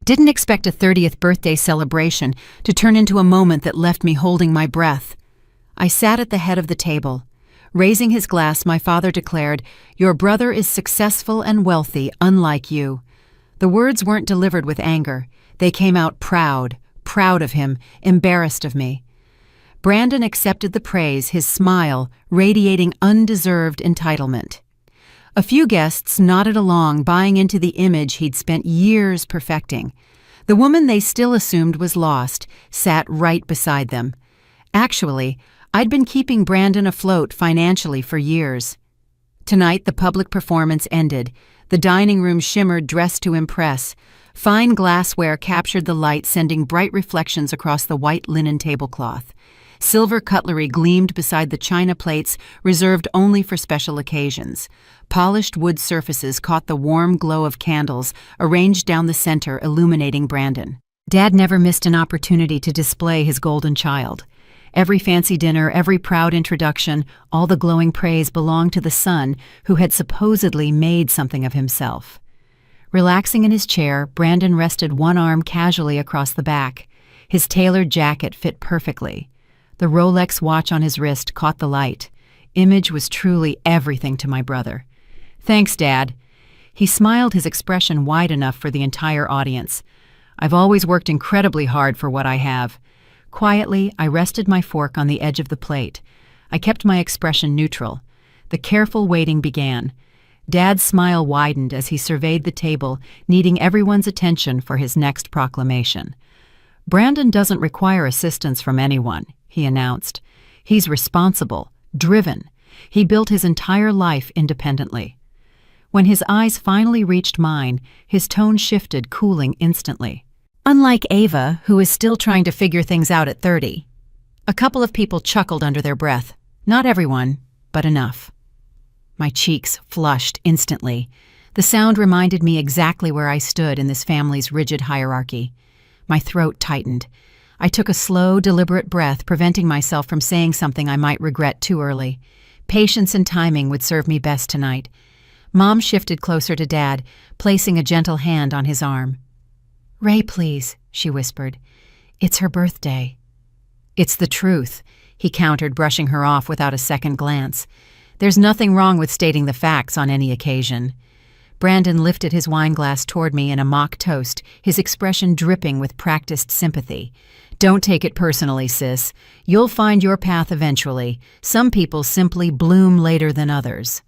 Didn't expect a 30th birthday celebration to turn into a moment that left me holding my breath. I sat at the head of the table. Raising his glass, my father declared, "Your brother is successful and wealthy, unlike you." The words weren't delivered with anger. They came out proud of him, embarrassed of me. Brandon accepted the praise, his smile radiating undeserved entitlement. A few guests nodded along, buying into the image he'd spent years perfecting. The woman they still assumed was lost sat right beside them. Actually, I'd been keeping Brandon afloat financially for years. Tonight, the public performance ended. The dining room shimmered, dressed to impress. Fine glassware captured the light, sending bright reflections across the white linen tablecloth. Silver cutlery gleamed beside the china plates reserved only for special occasions. Polished wood surfaces caught the warm glow of candles arranged down the center, illuminating Brandon. Dad never missed an opportunity to display his golden child. Every fancy dinner, every proud introduction, all the glowing praise belonged to the son who had supposedly made something of himself. Relaxing in his chair, Brandon rested one arm casually across the back. His tailored jacket fit perfectly. The Rolex watch on his wrist caught the light. Image was truly everything to my brother. "Thanks, Dad." He smiled, his expression wide enough for the entire audience. "I've always worked incredibly hard for what I have." Quietly, I rested my fork on the edge of the plate. I kept my expression neutral. The careful waiting began. Dad's smile widened as he surveyed the table, needing everyone's attention for his next proclamation. "Brandon doesn't require assistance from anyone," he announced. "He's responsible, driven. He built his entire life independently." When his eyes finally reached mine, his tone shifted, cooling instantly. "Unlike Ava, who is still trying to figure things out at 30. A couple of people chuckled under their breath. Not everyone, but enough. My cheeks flushed instantly. The sound reminded me exactly where I stood in this family's rigid hierarchy. My throat tightened. I took a slow, deliberate breath, preventing myself from saying something I might regret too early. Patience and timing would serve me best tonight. Mom shifted closer to Dad, placing a gentle hand on his arm. "Ray, please," she whispered. "It's her birthday." "It's the truth," he countered, brushing her off without a second glance. "There's nothing wrong with stating the facts on any occasion." Brandon lifted his wineglass toward me in a mock toast, his expression dripping with practiced sympathy. "Don't take it personally, sis. You'll find your path eventually. Some people simply bloom later than others."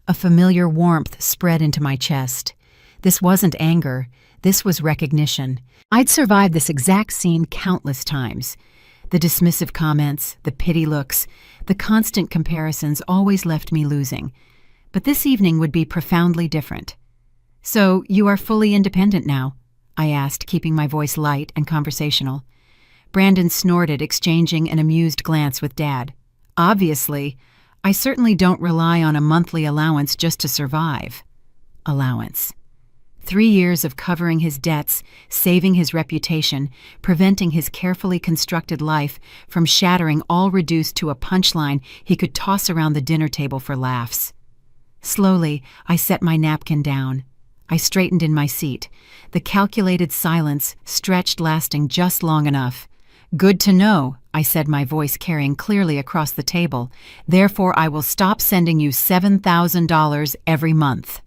A familiar warmth spread into my chest. This wasn't anger. This was recognition. I'd survived this exact scene countless times. The dismissive comments, the pity looks, the constant comparisons always left me losing. But this evening would be profoundly different. "So, you are fully independent now?" I asked, keeping my voice light and conversational. Brandon snorted, exchanging an amused glance with Dad. "Obviously, I certainly don't rely on a monthly allowance just to survive." Allowance. 3 years of covering his debts, saving his reputation, preventing his carefully constructed life from shattering, all reduced to a punchline he could toss around the dinner table for laughs. Slowly, I set my napkin down. I straightened in my seat. The calculated silence stretched, lasting just long enough. "Good to know," I said, my voice carrying clearly across the table. "Therefore, I will stop sending you $7,000 every month."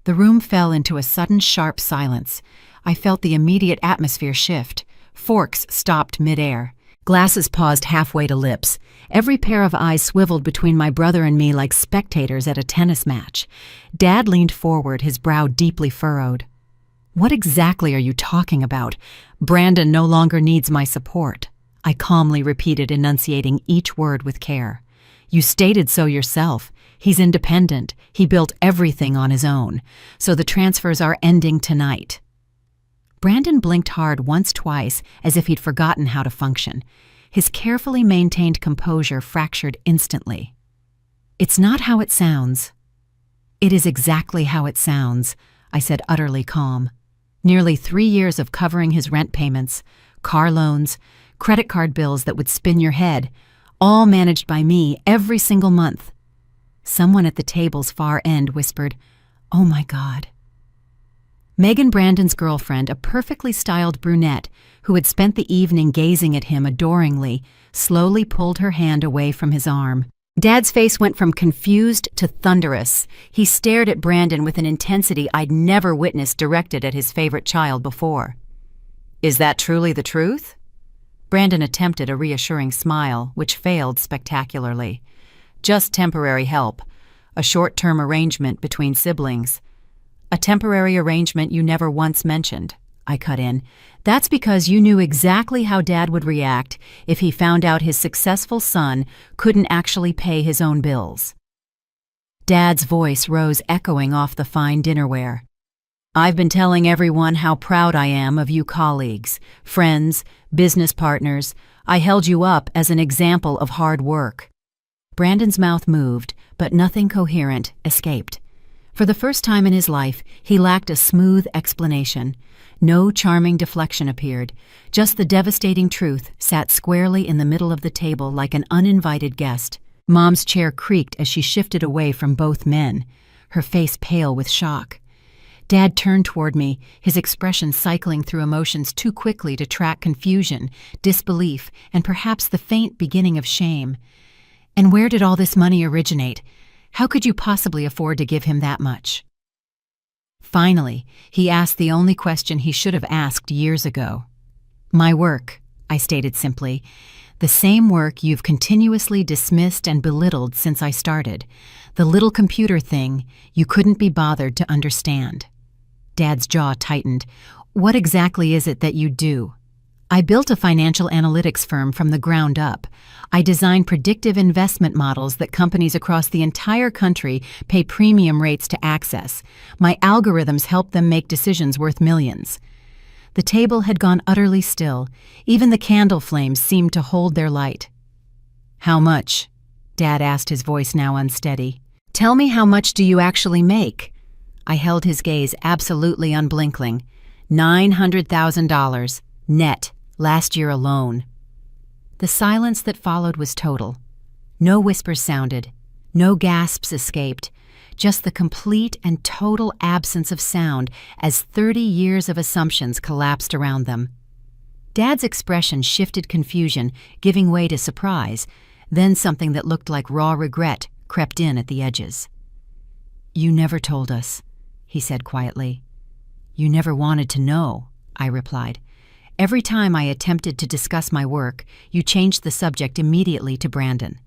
The room fell into a sudden sharp silence. I felt the immediate atmosphere shift. Forks stopped midair. Glasses paused halfway to lips. Every pair of eyes swiveled between my brother and me like spectators at a tennis match. Dad leaned forward, his brow deeply furrowed. "What exactly are you talking about? Brandon no longer needs my support," I calmly repeated, enunciating each word with care. "You stated so yourself. He's independent. He built everything on his own. So the transfers are ending tonight." Brandon blinked hard once, twice, as if he'd forgotten how to function. His carefully maintained composure fractured instantly. "It's not how it sounds." "It is exactly how it sounds," I said, utterly calm. Nearly 3 years of covering his rent payments, car loans, credit card bills that would spin your head, all managed by me every single month. Someone at the table's far end whispered, "Oh my God." Megan Brandon's girlfriend, a perfectly styled brunette who had spent the evening gazing at him adoringly, slowly pulled her hand away from his arm. Dad's face went from confused to thunderous. He stared at Brandon with an intensity I'd never witnessed directed at his favorite child before. "Is that truly the truth?" Brandon attempted a reassuring smile, which failed spectacularly. "Just temporary help. A short-term arrangement between siblings." "A temporary arrangement you never once mentioned," I cut in. "That's because you knew exactly how Dad would react if he found out his successful son couldn't actually pay his own bills." Dad's voice rose echoing off the fine dinnerware. "I've been telling everyone how proud I am of you colleagues, friends, business partners. I held you up as an example of hard work." Brandon's mouth moved, but nothing coherent escaped. For the first time in his life, he lacked a smooth explanation. No charming deflection appeared. Just the devastating truth sat squarely in the middle of the table like an uninvited guest. Mom's chair creaked as she shifted away from both men, her face pale with shock. Dad turned toward me, his expression cycling through emotions too quickly to track confusion, disbelief, and perhaps the faint beginning of shame. "And where did all this money originate? How could you possibly afford to give him that much?" Finally, he asked the only question he should have asked years ago. "My work," I stated simply. "The same work you've continuously dismissed and belittled since I started. The little computer thing you couldn't be bothered to understand." Dad's jaw tightened. "What exactly is it that you do?" "I built a financial analytics firm from the ground up. I design predictive investment models that companies across the entire country pay premium rates to access. My algorithms help them make decisions worth millions." The table had gone utterly still. Even the candle flames seemed to hold their light. "How much?" Dad asked, his voice now unsteady. "Tell me, how much do you actually make?" I held his gaze, absolutely unblinking. $900,000, net, last year alone." The silence that followed was total. No whispers sounded, no gasps escaped, just the complete and total absence of sound as 30 years of assumptions collapsed around them. Dad's expression shifted confusion, giving way to surprise, then something that looked like raw regret crept in at the edges. "You never told us," he said quietly. "You never wanted to know," I replied. "Every time I attempted to discuss my work, you changed the subject immediately to Brandon.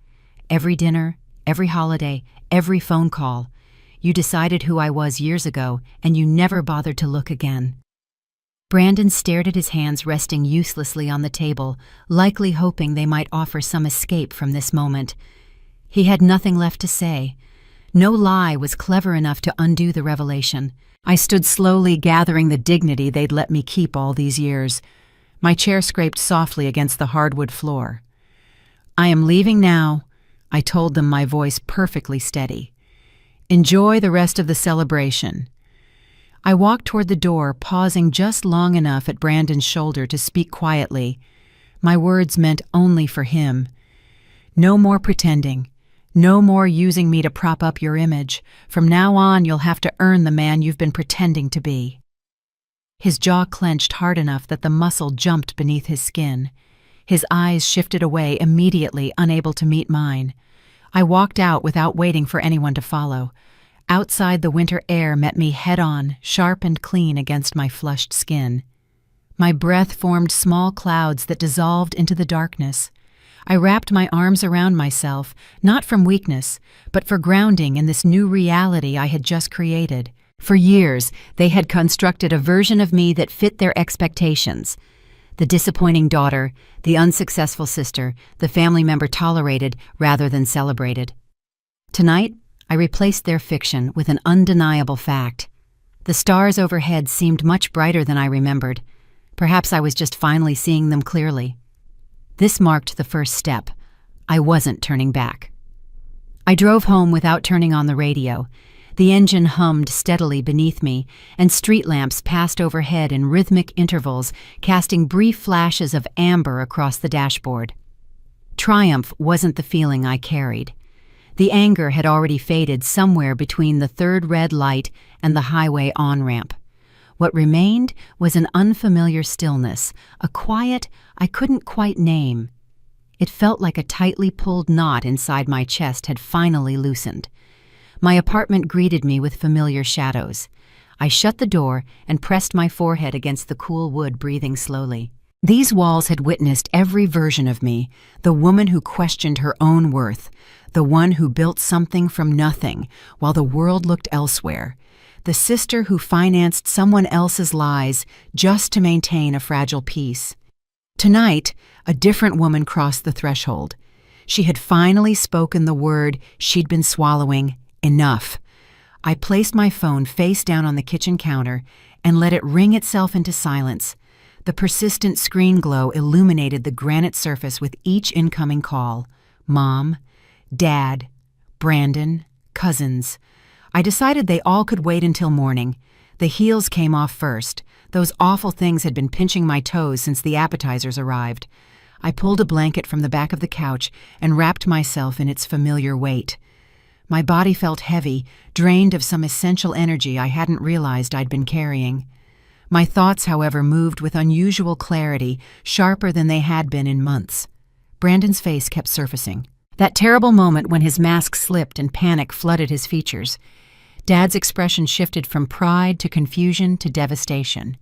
Every dinner, every holiday, every phone call. You decided who I was years ago, and you never bothered to look again." Brandon stared at his hands resting uselessly on the table, likely hoping they might offer some escape from this moment. He had nothing left to say. No lie was clever enough to undo the revelation. I stood slowly, gathering the dignity they'd let me keep all these years. My chair scraped softly against the hardwood floor. "I am leaving now," I told them, my voice perfectly steady. "Enjoy the rest of the celebration." I walked toward the door, pausing just long enough at Brandon's shoulder to speak quietly. My words meant only for him. "No more pretending. No more using me to prop up your image. From now on, you'll have to earn the man you've been pretending to be." His jaw clenched hard enough that the muscle jumped beneath his skin. His eyes shifted away immediately, unable to meet mine. I walked out without waiting for anyone to follow. Outside, the winter air met me head-on, sharp and clean against my flushed skin. My breath formed small clouds that dissolved into the darkness. I wrapped my arms around myself, not from weakness, but for grounding in this new reality I had just created. For years, they had constructed a version of me that fit their expectations. The disappointing daughter, the unsuccessful sister, the family member tolerated rather than celebrated. Tonight, I replaced their fiction with an undeniable fact. The stars overhead seemed much brighter than I remembered. Perhaps I was just finally seeing them clearly. This marked the first step. I wasn't turning back. I drove home without turning on the radio. The engine hummed steadily beneath me, and street lamps passed overhead in rhythmic intervals, casting brief flashes of amber across the dashboard. Triumph wasn't the feeling I carried. The anger had already faded somewhere between the third red light and the highway on-ramp. What remained was an unfamiliar stillness, a quiet I couldn't quite name. It felt like a tightly pulled knot inside my chest had finally loosened. My apartment greeted me with familiar shadows. I shut the door and pressed my forehead against the cool wood, breathing slowly. These walls had witnessed every version of me, the woman who questioned her own worth, the one who built something from nothing while the world looked elsewhere, the sister who financed someone else's lies just to maintain a fragile peace. Tonight, a different woman crossed the threshold. She had finally spoken the word she'd been swallowing: enough. I placed my phone face down on the kitchen counter and let it ring itself into silence. The persistent screen glow illuminated the granite surface with each incoming call. Mom, Dad, Brandon, cousins. I decided they all could wait until morning. The heels came off first. Those awful things had been pinching my toes since the appetizers arrived. I pulled a blanket from the back of the couch and wrapped myself in its familiar weight. My body felt heavy, drained of some essential energy I hadn't realized I'd been carrying. My thoughts, however, moved with unusual clarity, sharper than they had been in months. Brandon's face kept surfacing. That terrible moment when his mask slipped and panic flooded his features. Dad's expression shifted from pride to confusion to devastation.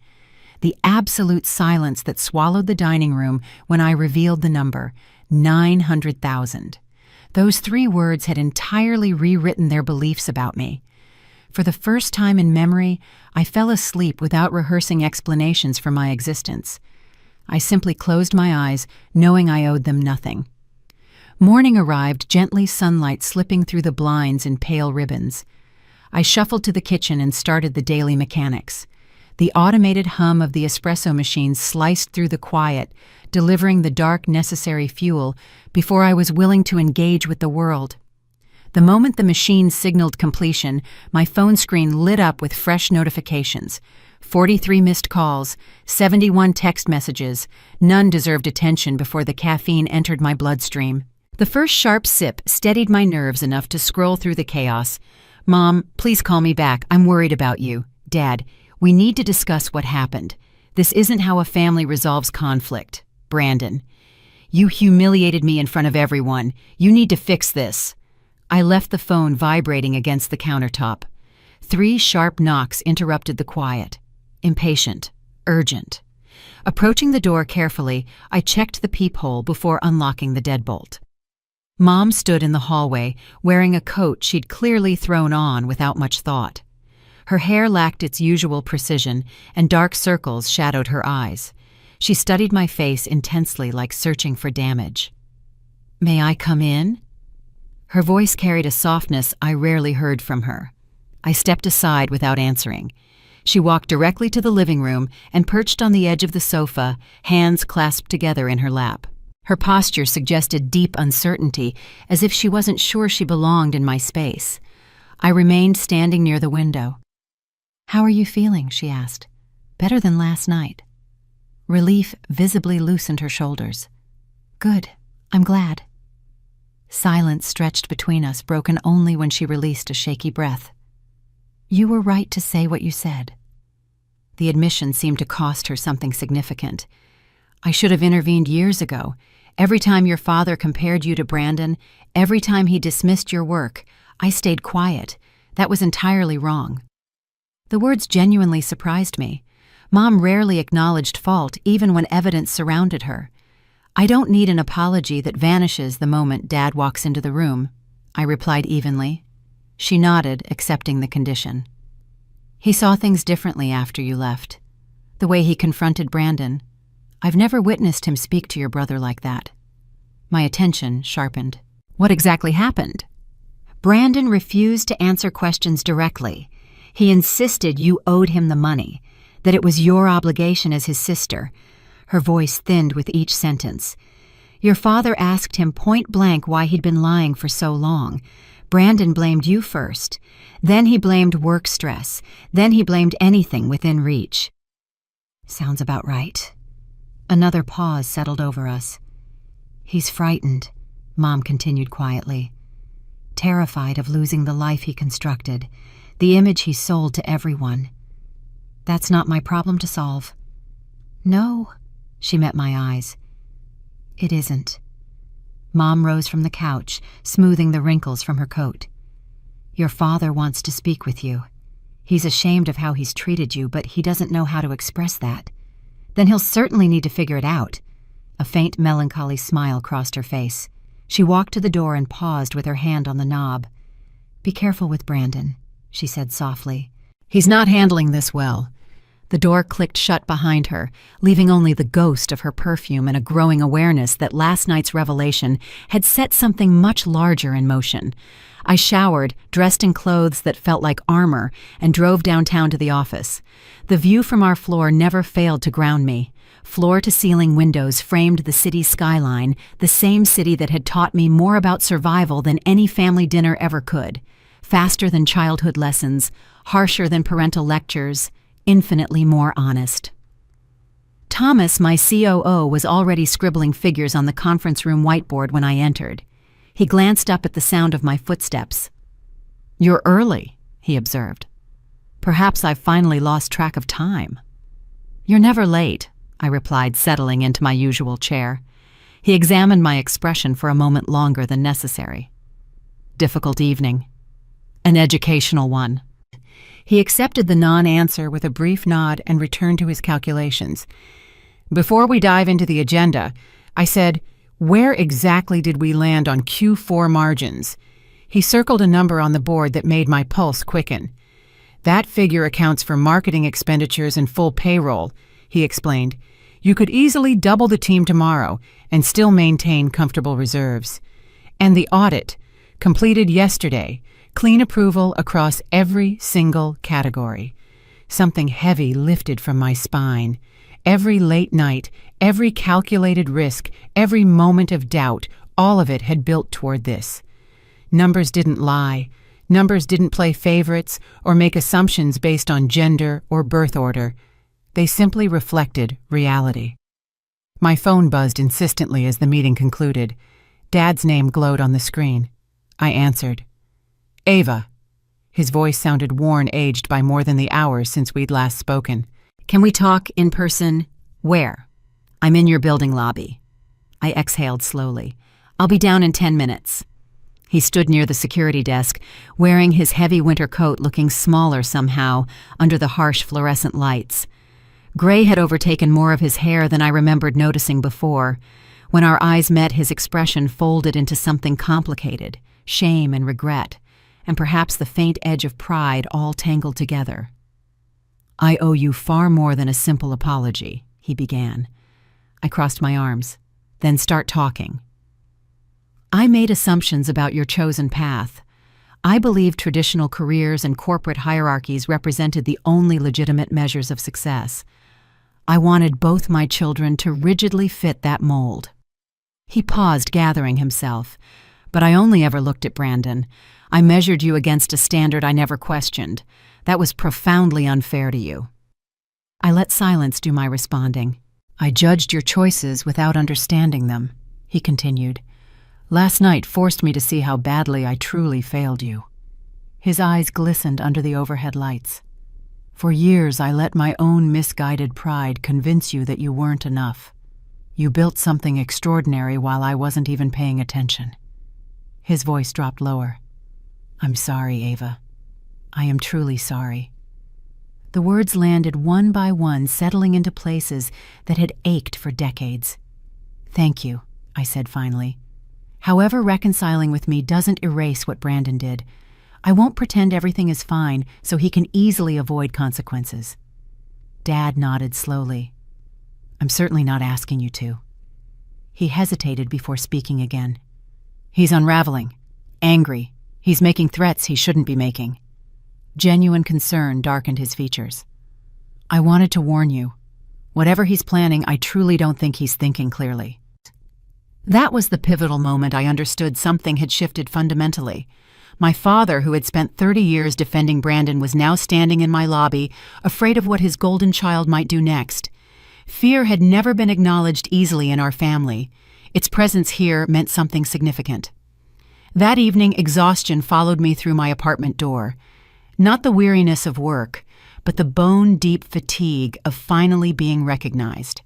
The absolute silence that swallowed the dining room when I revealed the number, 900,000. Those 3 words had entirely rewritten their beliefs about me. For the first time in memory, I fell asleep without rehearsing explanations for my existence. I simply closed my eyes, knowing I owed them nothing. Morning arrived, gently sunlight slipping through the blinds in pale ribbons. I shuffled to the kitchen and started the daily mechanics. The automated hum of the espresso machine sliced through the quiet, delivering the dark necessary fuel before I was willing to engage with the world. The moment the machine signaled completion, my phone screen lit up with fresh notifications. 43 missed calls, 71 text messages. None deserved attention before the caffeine entered my bloodstream. The first sharp sip steadied my nerves enough to scroll through the chaos. Mom, please call me back. I'm worried about you. Dad, we need to discuss what happened. This isn't how a family resolves conflict. Brandon, you humiliated me in front of everyone. You need to fix this. I left the phone vibrating against the countertop. 3 sharp knocks interrupted the quiet. Impatient, urgent. Approaching the door carefully, I checked the peephole before unlocking the deadbolt. Mom stood in the hallway, wearing a coat she'd clearly thrown on without much thought. Her hair lacked its usual precision, and dark circles shadowed her eyes. She studied my face intensely, like searching for damage. "May I come in?" Her voice carried a softness I rarely heard from her. I stepped aside without answering. She walked directly to the living room and perched on the edge of the sofa, hands clasped together in her lap. Her posture suggested deep uncertainty, as if she wasn't sure she belonged in my space. I remained standing near the window. "How are you feeling?" she asked. "Better than last night." Relief visibly loosened her shoulders. "Good. I'm glad." Silence stretched between us, broken only when she released a shaky breath. "You were right to say what you said." The admission seemed to cost her something significant. "I should have intervened years ago. Every time your father compared you to Brandon, every time he dismissed your work, I stayed quiet. That was entirely wrong." The words genuinely surprised me. Mom rarely acknowledged fault, even when evidence surrounded her. "I don't need an apology that vanishes the moment Dad walks into the room," I replied evenly. She nodded, accepting the condition. "He saw things differently after you left. The way he confronted Brandon. I've never witnessed him speak to your brother like that." My attention sharpened. "What exactly happened?" "Brandon refused to answer questions directly. He insisted you owed him the money, that it was your obligation as his sister." Her voice thinned with each sentence. "Your father asked him point blank why he'd been lying for so long. Brandon blamed you first. Then he blamed work stress. Then he blamed anything within reach." "Sounds about right." Another pause settled over us. "He's frightened," Mom continued quietly. "Terrified of losing the life he constructed, the image he sold to everyone." That's not my problem to solve. No, she met my eyes. It isn't. Mom rose from the couch, smoothing the wrinkles from her coat. Your father wants to speak with you. He's ashamed of how he's treated you, but he doesn't know how to express that. Then he'll certainly need to figure it out. A faint melancholy smile crossed her face. She walked to the door and paused with her hand on the knob. Be careful with Brandon, she said softly. He's not handling this well. The door clicked shut behind her, leaving only the ghost of her perfume and a growing awareness that last night's revelation had set something much larger in motion. I showered, dressed in clothes that felt like armor, and drove downtown to the office. The view from our floor never failed to ground me. Floor-to-ceiling windows framed the city's skyline, the same city that had taught me more about survival than any family dinner ever could. Faster than childhood lessons, harsher than parental lectures, infinitely more honest. Thomas, my COO, was already scribbling figures on the conference room whiteboard when I entered. He glanced up at the sound of my footsteps. You're early, he observed. Perhaps I've finally lost track of time. You're never late, I replied, settling into my usual chair. He examined my expression for a moment longer than necessary. Difficult evening. An educational one. He accepted the non-answer with a brief nod and returned to his calculations. Before we dive into the agenda, I said, where exactly did we land on Q4 margins? He circled a number on the board that made my pulse quicken. That figure accounts for marketing expenditures and full payroll, he explained. You could easily double the team tomorrow and still maintain comfortable reserves. And the audit, completed yesterday, clean approval across every single category. Something heavy lifted from my spine. Every late night, every calculated risk, every moment of doubt, all of it had built toward this. Numbers didn't lie. Numbers didn't play favorites or make assumptions based on gender or birth order. They simply reflected reality. My phone buzzed insistently as the meeting concluded. Dad's name glowed on the screen. I answered. Ava. His voice sounded worn, aged by more than the hours since we'd last spoken. Can we talk in person? Where? I'm in your building lobby. I exhaled slowly. I'll be down in 10 minutes. He stood near the security desk, wearing his heavy winter coat, looking smaller somehow under the harsh fluorescent lights. Gray had overtaken more of his hair than I remembered noticing before. When our eyes met, his expression folded into something complicated, shame and regret, and perhaps the faint edge of pride all tangled together. I owe you far more than a simple apology, he began. I crossed my arms. Then start talking. I made assumptions about your chosen path. I believed traditional careers and corporate hierarchies represented the only legitimate measures of success. I wanted both my children to rigidly fit that mold. He paused, gathering himself. But I only ever looked at Brandon. I measured you against a standard I never questioned. That was profoundly unfair to you. I let silence do my responding. I judged your choices without understanding them, he continued. Last night forced me to see how badly I truly failed you. His eyes glistened under the overhead lights. For years I let my own misguided pride convince you that you weren't enough. You built something extraordinary while I wasn't even paying attention. His voice dropped lower. I'm sorry, Ava. I am truly sorry. The words landed one by one, settling into places that had ached for decades. Thank you, I said finally. However, reconciling with me doesn't erase what Brandon did. I won't pretend everything is fine so he can easily avoid consequences. Dad nodded slowly. I'm certainly not asking you to. He hesitated before speaking again. He's unraveling, angry. He's making threats he shouldn't be making. Genuine concern darkened his features. I wanted to warn you. Whatever he's planning, I truly don't think he's thinking clearly. That was the pivotal moment I understood something had shifted fundamentally. My father, who had spent 30 years defending Brandon, was now standing in my lobby, afraid of what his golden child might do next. Fear had never been acknowledged easily in our family. Its presence here meant something significant. That evening, exhaustion followed me through my apartment door. Not the weariness of work, but the bone-deep fatigue of finally being recognized.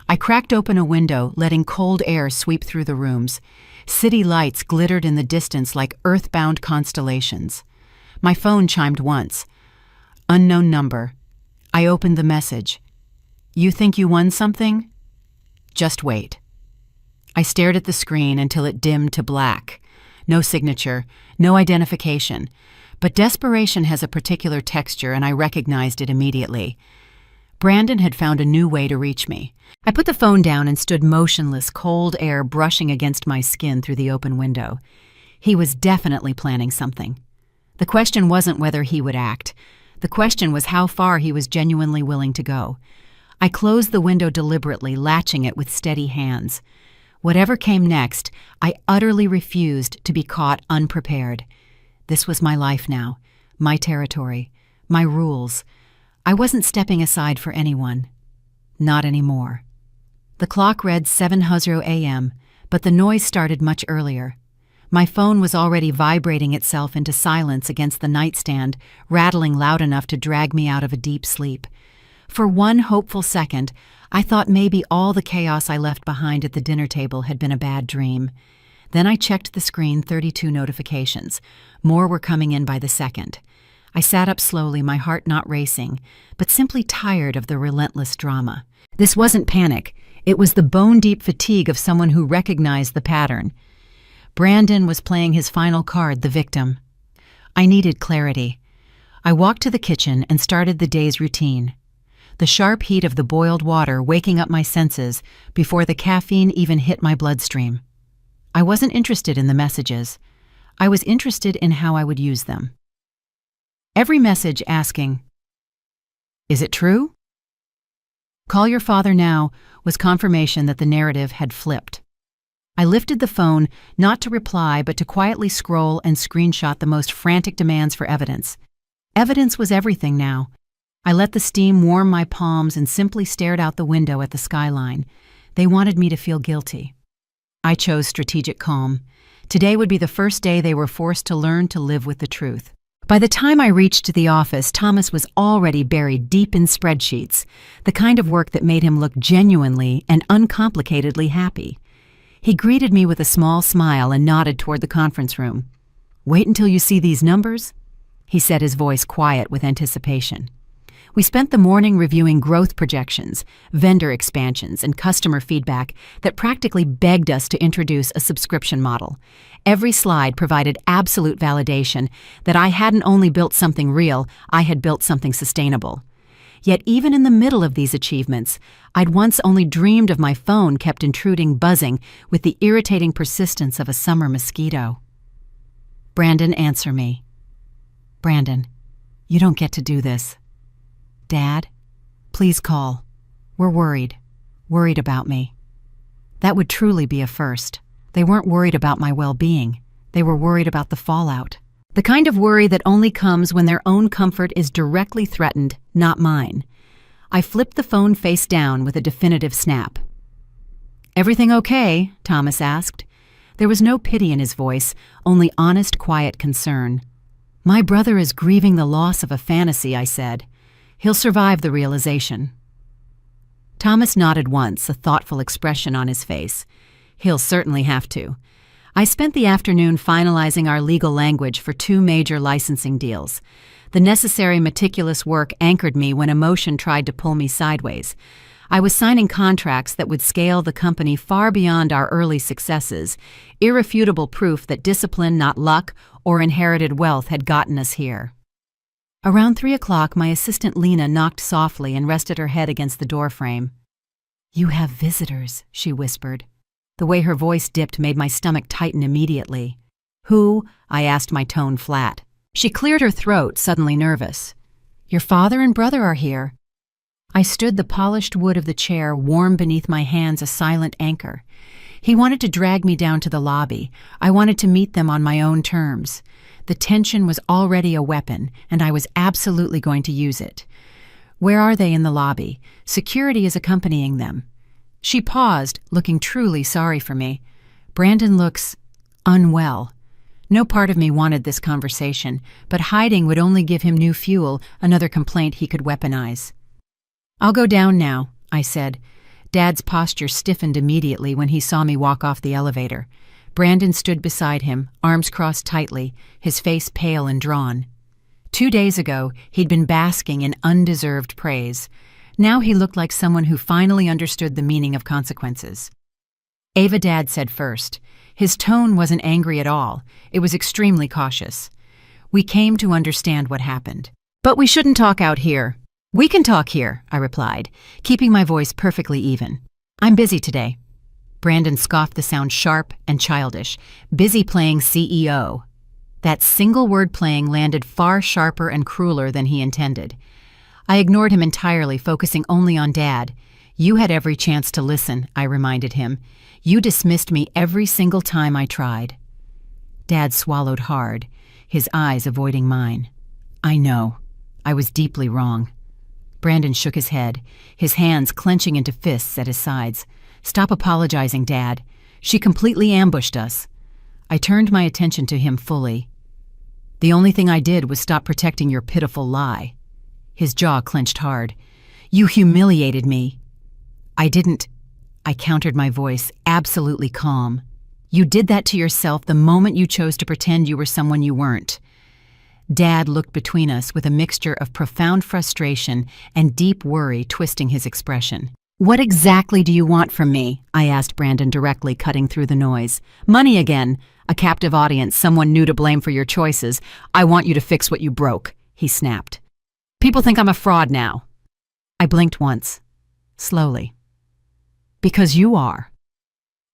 I cracked open a window, letting cold air sweep through the rooms. City lights glittered in the distance like earthbound constellations. My phone chimed once. Unknown number. I opened the message. You think you won something? Just wait. I stared at the screen until it dimmed to black. No signature, no identification. But desperation has a particular texture, and I recognized it immediately. Brandon had found a new way to reach me. I put the phone down and stood motionless, cold air brushing against my skin through the open window. He was definitely planning something. The question wasn't whether he would act. The question was how far he was genuinely willing to go. I closed the window deliberately, latching it with steady hands. Whatever came next, I utterly refused to be caught unprepared. This was my life now, my territory, my rules. I wasn't stepping aside for anyone. Not anymore. The clock read 7:00 a.m., but the noise started much earlier. My phone was already vibrating itself into silence against the nightstand, rattling loud enough to drag me out of a deep sleep. For one hopeful second, I thought maybe all the chaos I left behind at the dinner table had been a bad dream. Then I checked the screen, 32 notifications. More were coming in by the second. I sat up slowly, my heart not racing, but simply tired of the relentless drama. This wasn't panic. It was the bone-deep fatigue of someone who recognized the pattern. Brandon was playing his final card, the victim. I needed clarity. I walked to the kitchen and started the day's routine. The sharp heat of the boiled water waking up my senses before the caffeine even hit my bloodstream. I wasn't interested in the messages. I was interested in how I would use them. Every message asking, "Is it true?" "Call your father now" was confirmation that the narrative had flipped. I lifted the phone, not to reply, but to quietly scroll and screenshot the most frantic demands for evidence. Evidence was everything now. I let the steam warm my palms and simply stared out the window at the skyline. They wanted me to feel guilty. I chose strategic calm. Today would be the first day they were forced to learn to live with the truth. By the time I reached the office, Thomas was already buried deep in spreadsheets, the kind of work that made him look genuinely and uncomplicatedly happy. He greeted me with a small smile and nodded toward the conference room. "Wait until you see these numbers," he said, his voice quiet with anticipation. We spent the morning reviewing growth projections, vendor expansions, and customer feedback that practically begged us to introduce a subscription model. Every slide provided absolute validation that I hadn't only built something real, I had built something sustainable. Yet even in the middle of these achievements, I'd once only dreamed of my phone kept intruding, buzzing with the irritating persistence of a summer mosquito. "Brandon, answer me." "Brandon, you don't get to do this." "Dad, please call. We're worried. Worried about me." That would truly be a first. They weren't worried about my well-being. They were worried about the fallout. The kind of worry that only comes when their own comfort is directly threatened, not mine. I flipped the phone face down with a definitive snap. "Everything okay?" Thomas asked. There was no pity in his voice, only honest, quiet concern. "My brother is grieving the loss of a fantasy," I said. "He'll survive the realization." Thomas nodded once, a thoughtful expression on his face. "He'll certainly have to." I spent the afternoon finalizing our legal language for 2 major licensing deals. The necessary meticulous work anchored me when emotion tried to pull me sideways. I was signing contracts that would scale the company far beyond our early successes, irrefutable proof that discipline, not luck, or inherited wealth had gotten us here. Around 3 o'clock, my assistant Lena knocked softly and rested her head against the doorframe. "You have visitors," she whispered. The way her voice dipped made my stomach tighten immediately. "Who?" I asked, my tone flat. She cleared her throat, suddenly nervous. "Your father and brother are here." I stood, the polished wood of the chair warm beneath my hands, a silent anchor. He wanted to drag me down to the lobby. I wanted to meet them on my own terms. The tension was already a weapon, and I was absolutely going to use it. "Where are they in the lobby? Security is accompanying them." She paused, looking truly sorry for me. "Brandon looks unwell." No part of me wanted this conversation, but hiding would only give him new fuel, another complaint he could weaponize. "I'll go down now," I said. Dad's posture stiffened immediately when he saw me walk off the elevator. Brandon stood beside him, arms crossed tightly, his face pale and drawn. 2 days ago, he'd been basking in undeserved praise. Now he looked like someone who finally understood the meaning of consequences. "Ava," Dad said first. His tone wasn't angry at all. It was extremely cautious. "We came to understand what happened. But we shouldn't talk out here." "We can talk here," I replied, keeping my voice perfectly even. "I'm busy today." Brandon scoffed the sound sharp and childish. "Busy playing CEO." That single word playing landed far sharper and crueler than he intended. I ignored him entirely, focusing only on Dad. "You had every chance to listen," I reminded him. "You dismissed me every single time I tried." Dad swallowed hard, his eyes avoiding mine. "I know. I was deeply wrong." Brandon shook his head, his hands clenching into fists at his sides. "Stop apologizing, Dad. She completely ambushed us." I turned my attention to him fully. "The only thing I did was stop protecting your pitiful lie." His jaw clenched hard. "You humiliated me." "I didn't," I countered, my voice absolutely calm. "You did that to yourself the moment you chose to pretend you were someone you weren't." Dad looked between us with a mixture of profound frustration and deep worry twisting his expression. "What exactly do you want from me?" I asked Brandon directly, cutting through the noise. "Money again. A captive audience, someone new to blame for your choices. I want you to fix what you broke," he snapped. "People think I'm a fraud now." I blinked once, slowly. "Because you are."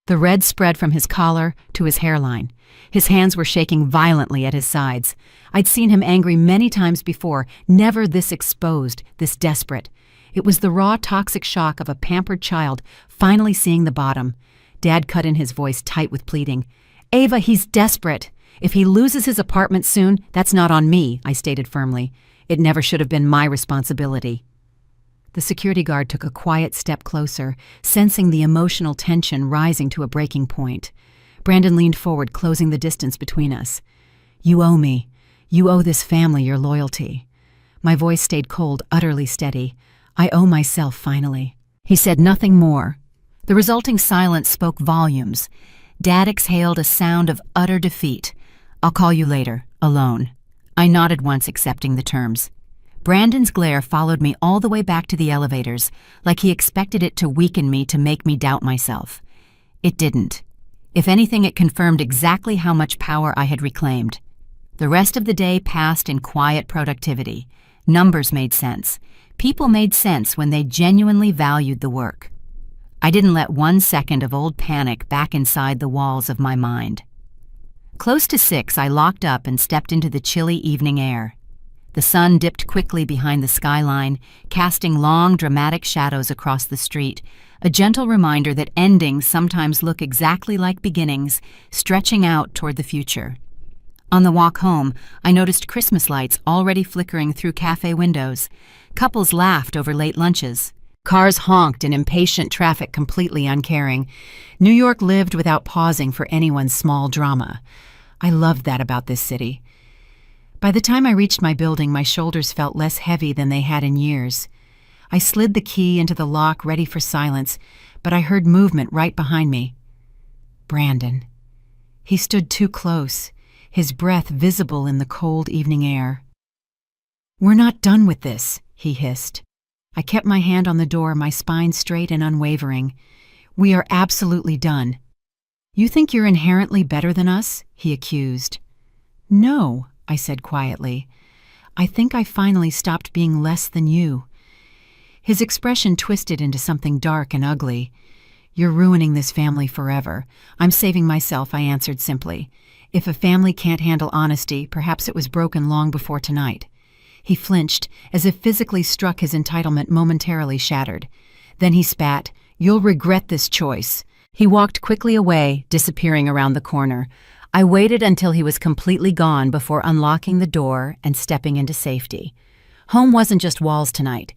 The red spread from his collar to his hairline. His hands were shaking violently at his sides. I'd seen him angry many times before, never this exposed, this desperate. It was the raw, toxic shock of a pampered child finally seeing the bottom. Dad cut in, his voice tight with pleading. "Ava, he's desperate. If he loses his apartment soon, that's not on me," I stated firmly. "It never should have been my responsibility." The security guard took a quiet step closer, sensing the emotional tension rising to a breaking point. Brandon leaned forward, closing the distance between us. "You owe me. You owe this family your loyalty." My voice stayed cold, utterly steady. "I owe myself, finally." He said nothing more. The resulting silence spoke volumes. Dad exhaled a sound of utter defeat. "I'll call you later, alone." I nodded once, accepting the terms. Brandon's glare followed me all the way back to the elevators, like he expected it to weaken me, to make me doubt myself. It didn't. If anything, it confirmed exactly how much power I had reclaimed. The rest of the day passed in quiet productivity. Numbers made sense. People made sense when they genuinely valued the work. I didn't let 1 second of old panic back inside the walls of my mind. Close to 6, I locked up and stepped into the chilly evening air. The sun dipped quickly behind the skyline, casting long, dramatic shadows across the street, a gentle reminder that endings sometimes look exactly like beginnings, stretching out toward the future. On the walk home, I noticed Christmas lights already flickering through cafe windows. Couples laughed over late lunches. Cars honked in impatient traffic, completely uncaring. New York lived without pausing for anyone's small drama. I loved that about this city. By the time I reached my building, my shoulders felt less heavy than they had in years. I slid the key into the lock, ready for silence, but I heard movement right behind me. Brandon. He stood too close, his breath visible in the cold evening air. "We're not done with this," he hissed. I kept my hand on the door, my spine straight and unwavering. "We are absolutely done." "You think you're inherently better than us?" he accused. "No," I said quietly. "I think I finally stopped being less than you." His expression twisted into something dark and ugly. "You're ruining this family forever." "I'm saving myself," I answered simply. "If a family can't handle honesty, perhaps it was broken long before tonight." He flinched, as if physically struck, his entitlement momentarily shattered. Then he spat. "You'll regret this choice." He walked quickly away, disappearing around the corner. I waited until he was completely gone before unlocking the door and stepping into safety. Home wasn't just walls tonight.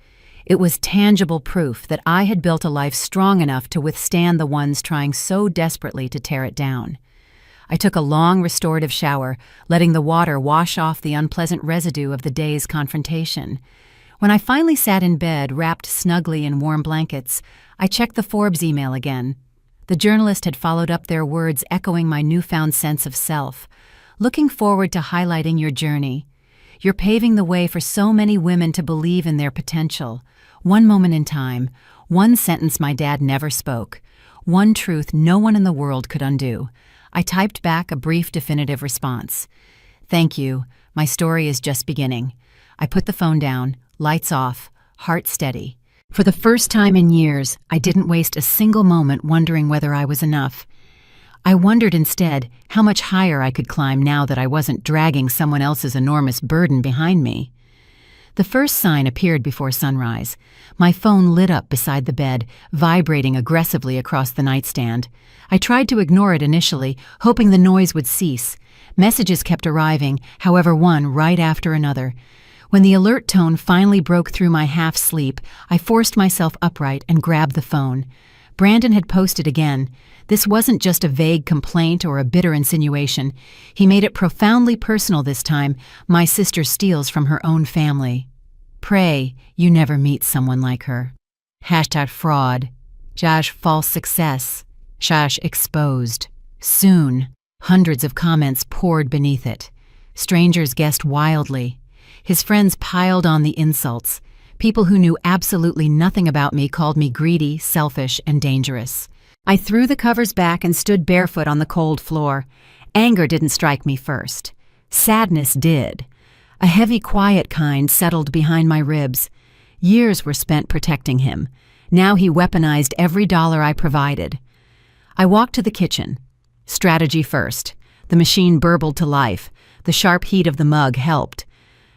It was tangible proof that I had built a life strong enough to withstand the ones trying so desperately to tear it down. I took a long restorative shower, letting the water wash off the unpleasant residue of the day's confrontation. When I finally sat in bed, wrapped snugly in warm blankets, I checked the Forbes email again. The journalist had followed up their words, echoing my newfound sense of self. Looking forward to highlighting your journey. You're paving the way for so many women to believe in their potential. One moment in time, one sentence my dad never spoke, one truth no one in the world could undo. I typed back a brief, definitive response. Thank you. My story is just beginning. I put the phone down, lights off, heart steady. For the first time in years, I didn't waste a single moment wondering whether I was enough. I wondered instead how much higher I could climb now that I wasn't dragging someone else's enormous burden behind me. The first sign appeared before sunrise. My phone lit up beside the bed, vibrating aggressively across the nightstand. I tried to ignore it initially, hoping the noise would cease. Messages kept arriving, however, one right after another. When the alert tone finally broke through my half-sleep, I forced myself upright and grabbed the phone. Brandon had posted again. This wasn't just a vague complaint or a bitter insinuation. He made it profoundly personal this time. My sister steals from her own family. Pray you never meet someone like her. #fraud. #false success. #exposed. Soon. Hundreds of comments poured beneath it. Strangers guessed wildly. His friends piled on the insults. People who knew absolutely nothing about me called me greedy, selfish, and dangerous. I threw the covers back and stood barefoot on the cold floor. Anger didn't strike me first. Sadness did. A heavy, quiet kind settled behind my ribs. Years were spent protecting him. Now he weaponized every dollar I provided. I walked to the kitchen. Strategy first. The machine burbled to life. The sharp heat of the mug helped.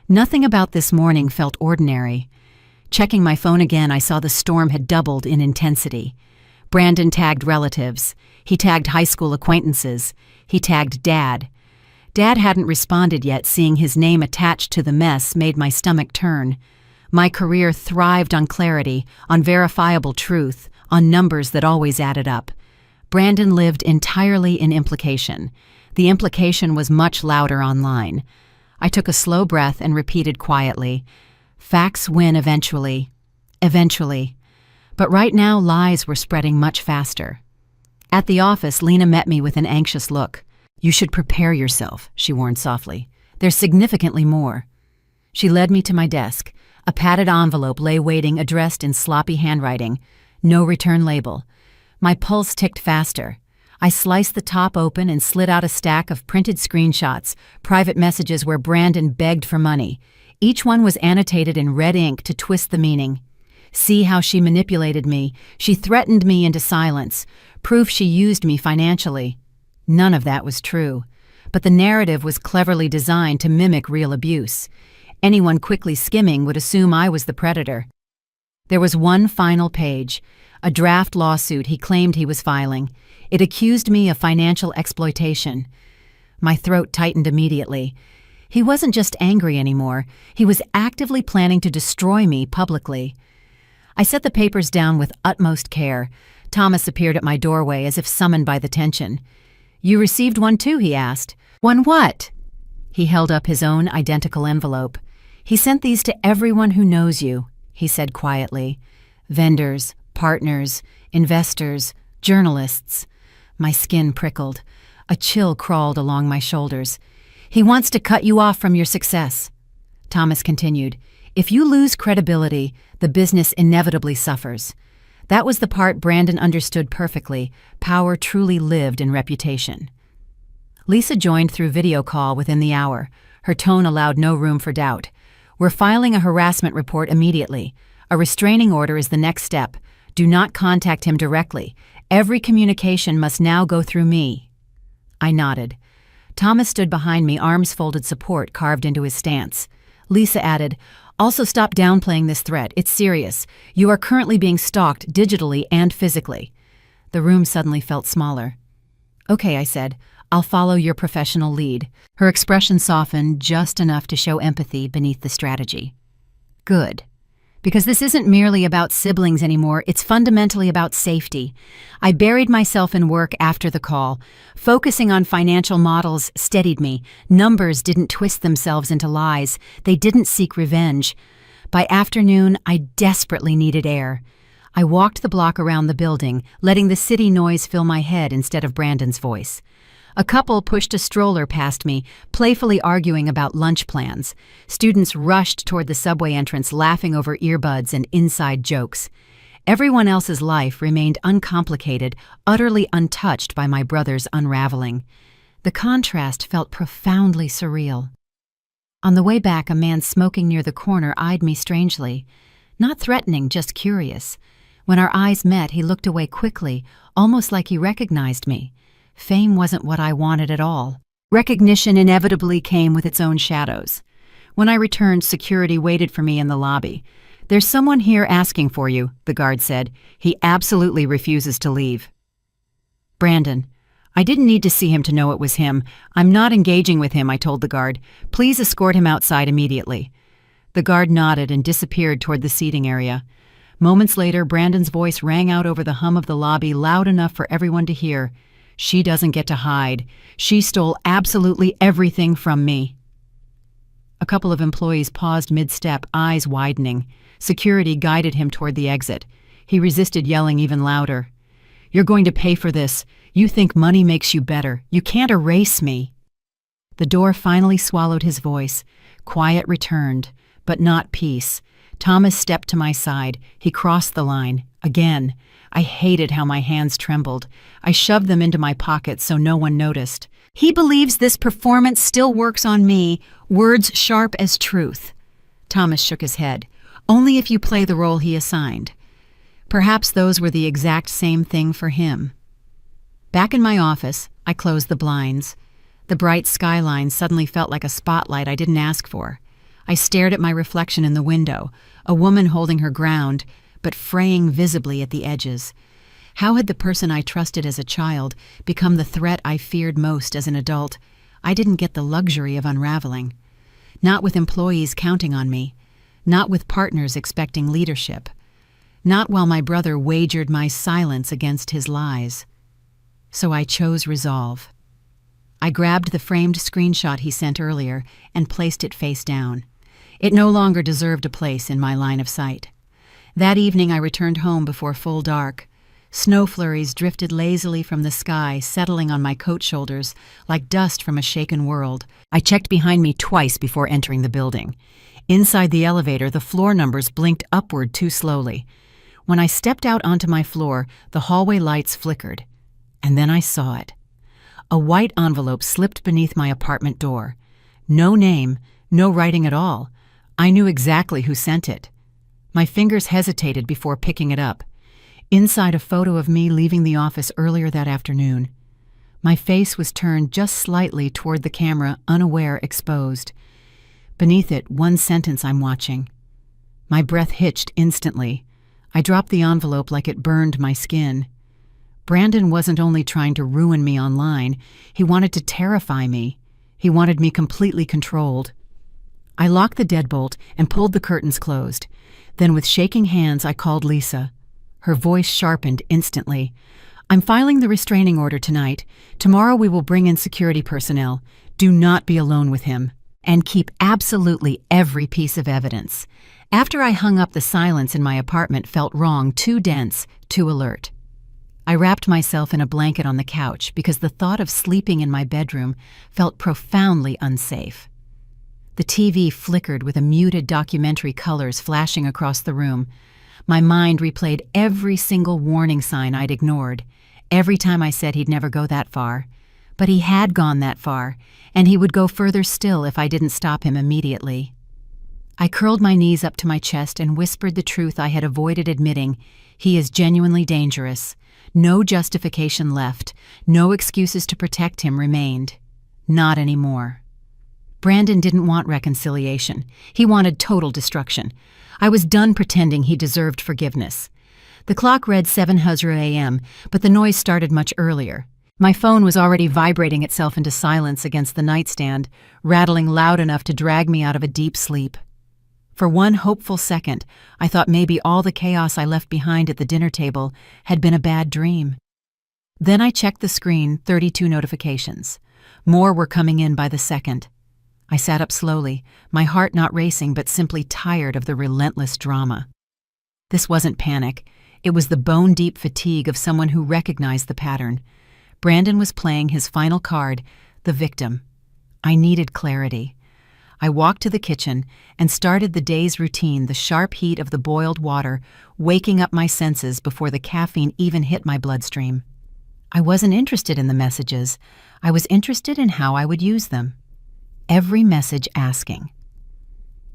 Nothing about this morning felt ordinary. Checking my phone again, I saw the storm had doubled in intensity. Brandon tagged relatives. He tagged high school acquaintances. He tagged Dad. Dad hadn't responded yet. Seeing his name attached to the mess made my stomach turn. My career thrived on clarity, on verifiable truth, on numbers that always added up. Brandon lived entirely in implication. The implication was much louder online. I took a slow breath and repeated quietly, "Facts win eventually. Eventually." But right now, lies were spreading much faster. At the office, Lena met me with an anxious look. "You should prepare yourself," she warned softly. "There's significantly more." She led me to my desk. A padded envelope lay waiting, addressed in sloppy handwriting. No return label. My pulse ticked faster. I sliced the top open and slid out a stack of printed screenshots, private messages where Brandon begged for money. Each one was annotated in red ink to twist the meaning. See how she manipulated me. She threatened me into silence. Proof she used me financially. None of that was true. But the narrative was cleverly designed to mimic real abuse. Anyone quickly skimming would assume I was the predator. There was one final page, a draft lawsuit he claimed he was filing. It accused me of financial exploitation. My throat tightened immediately. He wasn't just angry anymore. He was actively planning to destroy me publicly. I set the papers down with utmost care. Thomas appeared at my doorway as if summoned by the tension. "You received one too?" he asked. "One what?" He held up his own identical envelope. "He sent these to everyone who knows you," he said quietly. "Vendors, partners, investors, journalists." My skin prickled. A chill crawled along my shoulders. "He wants to cut you off from your success." Thomas continued, "If you lose credibility, the business inevitably suffers." That was the part Brandon understood perfectly. Power truly lived in reputation. Lisa joined through video call within the hour. Her tone allowed no room for doubt. "We're filing a harassment report immediately. A restraining order is the next step. Do not contact him directly. Every communication must now go through me." I nodded. Thomas stood behind me, arms folded, support carved into his stance. Lisa added, "Also stop downplaying this threat. It's serious. You are currently being stalked digitally and physically." The room suddenly felt smaller. "Okay," I said. "I'll follow your professional lead." Her expression softened just enough to show empathy beneath the strategy. "Good. Because this isn't merely about siblings anymore, it's fundamentally about safety. I buried myself in work after the call. Focusing on financial models steadied me. Numbers didn't twist themselves into lies. They didn't seek revenge. By afternoon, I desperately needed air. I walked the block around the building, letting the city noise fill my head instead of Brandon's voice. A couple pushed a stroller past me, playfully arguing about lunch plans. Students rushed toward the subway entrance, laughing over earbuds and inside jokes. Everyone else's life remained uncomplicated, utterly untouched by my brother's unraveling. The contrast felt profoundly surreal. On the way back, a man smoking near the corner eyed me strangely. Not threatening, just curious. When our eyes met, he looked away quickly, almost like he recognized me. Fame wasn't what I wanted at all. Recognition inevitably came with its own shadows. When I returned, security waited for me in the lobby. "There's someone here asking for you," the guard said. "He absolutely refuses to leave." Brandon. I didn't need to see him to know it was him. "I'm not engaging with him," I told the guard. "Please escort him outside immediately." The guard nodded and disappeared toward the seating area. Moments later, Brandon's voice rang out over the hum of the lobby, loud enough for everyone to hear. "She doesn't get to hide. She stole absolutely everything from me." A couple of employees paused mid-step, eyes widening. Security guided him toward the exit. He resisted, yelling even louder. "You're going to pay for this. You think money makes you better. You can't erase me." The door finally swallowed his voice. Quiet returned, but not peace. Thomas stepped to my side. He crossed the line. Again. I hated how my hands trembled. I shoved them into my pockets so no one noticed. "He believes this performance still works on me, words sharp as truth." Thomas shook his head. "Only if you play the role he assigned." Perhaps those were the exact same thing for him. Back in my office, I closed the blinds. The bright skyline suddenly felt like a spotlight I didn't ask for. I stared at my reflection in the window, a woman holding her ground, but fraying visibly at the edges. How had the person I trusted as a child become the threat I feared most as an adult? I didn't get the luxury of unraveling. Not with employees counting on me. Not with partners expecting leadership. Not while my brother wagered my silence against his lies. So I chose resolve. I grabbed the framed screenshot he sent earlier and placed it face down. It no longer deserved a place in my line of sight. That evening I returned home before full dark. Snow flurries drifted lazily from the sky, settling on my coat shoulders like dust from a shaken world. I checked behind me twice before entering the building. Inside the elevator, the floor numbers blinked upward too slowly. When I stepped out onto my floor, the hallway lights flickered. And then I saw it. A white envelope slipped beneath my apartment door. No name, no writing at all. I knew exactly who sent it. My fingers hesitated before picking it up. Inside, a photo of me leaving the office earlier that afternoon. My face was turned just slightly toward the camera, unaware, exposed. Beneath it, one sentence I'm watching. My breath hitched instantly. I dropped the envelope like it burned my skin. Brandon wasn't only trying to ruin me online, he wanted to terrify me. He wanted me completely controlled. I locked the deadbolt and pulled the curtains closed. Then with shaking hands, I called Lisa. Her voice sharpened instantly. "I'm filing the restraining order tonight. Tomorrow we will bring in security personnel. Do not be alone with him. And keep absolutely every piece of evidence." After I hung up, the silence in my apartment felt wrong, too dense, too alert. I wrapped myself in a blanket on the couch because the thought of sleeping in my bedroom felt profoundly unsafe. The TV flickered with a muted documentary colors flashing across the room. My mind replayed every single warning sign I'd ignored, every time I said he'd never go that far. But he had gone that far, and he would go further still if I didn't stop him immediately. I curled my knees up to my chest and whispered the truth I had avoided admitting. He is genuinely dangerous. No justification left. No excuses to protect him remained. Not anymore. Brandon didn't want reconciliation. He wanted total destruction. I was done pretending he deserved forgiveness. The clock read 7:00 a.m., but the noise started much earlier. My phone was already vibrating itself into silence against the nightstand, rattling loud enough to drag me out of a deep sleep. For one hopeful second, I thought maybe all the chaos I left behind at the dinner table had been a bad dream. Then I checked the screen, 32 notifications. More were coming in by the second. I sat up slowly, my heart not racing but simply tired of the relentless drama. This wasn't panic. It was the bone-deep fatigue of someone who recognized the pattern. Brandon was playing his final card, the victim. I needed clarity. I walked to the kitchen and started the day's routine, the sharp heat of the boiled water, waking up my senses before the caffeine even hit my bloodstream. I wasn't interested in the messages. I was interested in how I would use them. Every message asking,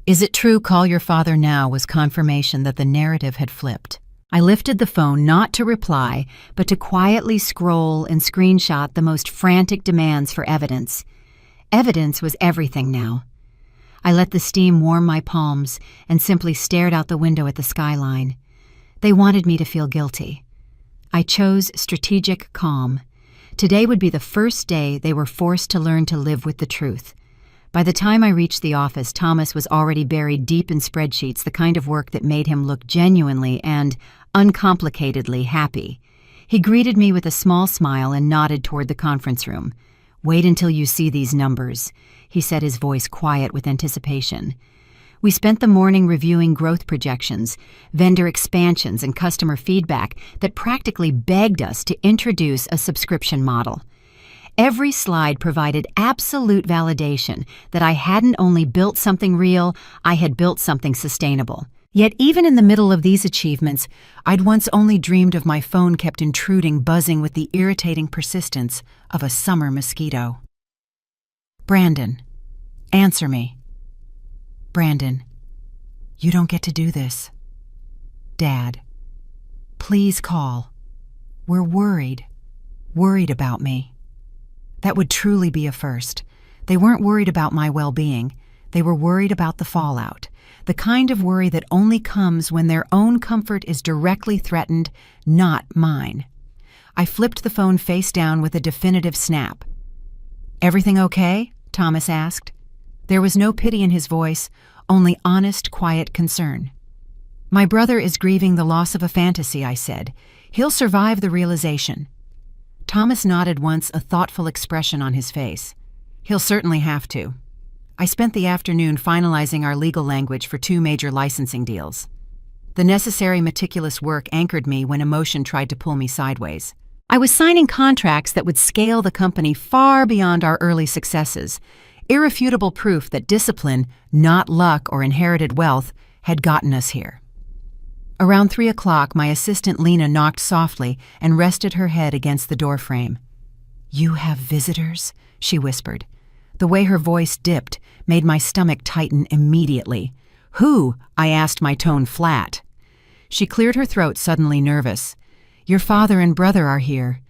"Is it true? Call your father now," was confirmation that the narrative had flipped. I lifted the phone not to reply, but to quietly scroll and screenshot the most frantic demands for evidence. Evidence was everything now. I let the steam warm my palms and simply stared out the window at the skyline. They wanted me to feel guilty. I chose strategic calm. Today would be the first day they were forced to learn to live with the truth. By the time I reached the office, Thomas was already buried deep in spreadsheets, the kind of work that made him look genuinely and uncomplicatedly happy. He greeted me with a small smile and nodded toward the conference room. "Wait until you see these numbers," he said, his voice quiet with anticipation. We spent the morning reviewing growth projections, vendor expansions, and customer feedback that practically begged us to introduce a subscription model. Every slide provided absolute validation that I hadn't only built something real, I had built something sustainable. Yet even in the middle of these achievements, I'd once only dreamed of my phone kept intruding, buzzing with the irritating persistence of a summer mosquito. "Brandon, answer me." "Brandon, you don't get to do this." "Dad, please call. We're worried about me." That would truly be a first. They weren't worried about my well-being. They were worried about the fallout, the kind of worry that only comes when their own comfort is directly threatened, not mine. I flipped the phone face down with a definitive snap. "Everything okay?" Thomas asked. There was no pity in his voice, only honest, quiet concern. "My brother is grieving the loss of a fantasy," I said. "He'll survive the realization." Thomas nodded once, a thoughtful expression on his face. "He'll certainly have to." I spent the afternoon finalizing our legal language for 2 major licensing deals. The necessary meticulous work anchored me when emotion tried to pull me sideways. I was signing contracts that would scale the company far beyond our early successes, irrefutable proof that discipline, not luck or inherited wealth, had gotten us here. Around 3 o'clock, my assistant Lena knocked softly and rested her head against the doorframe. "You have visitors?" she whispered. The way her voice dipped made my stomach tighten immediately. "Who?" I asked, my tone flat. She cleared her throat, suddenly nervous. "Your father and brother are here."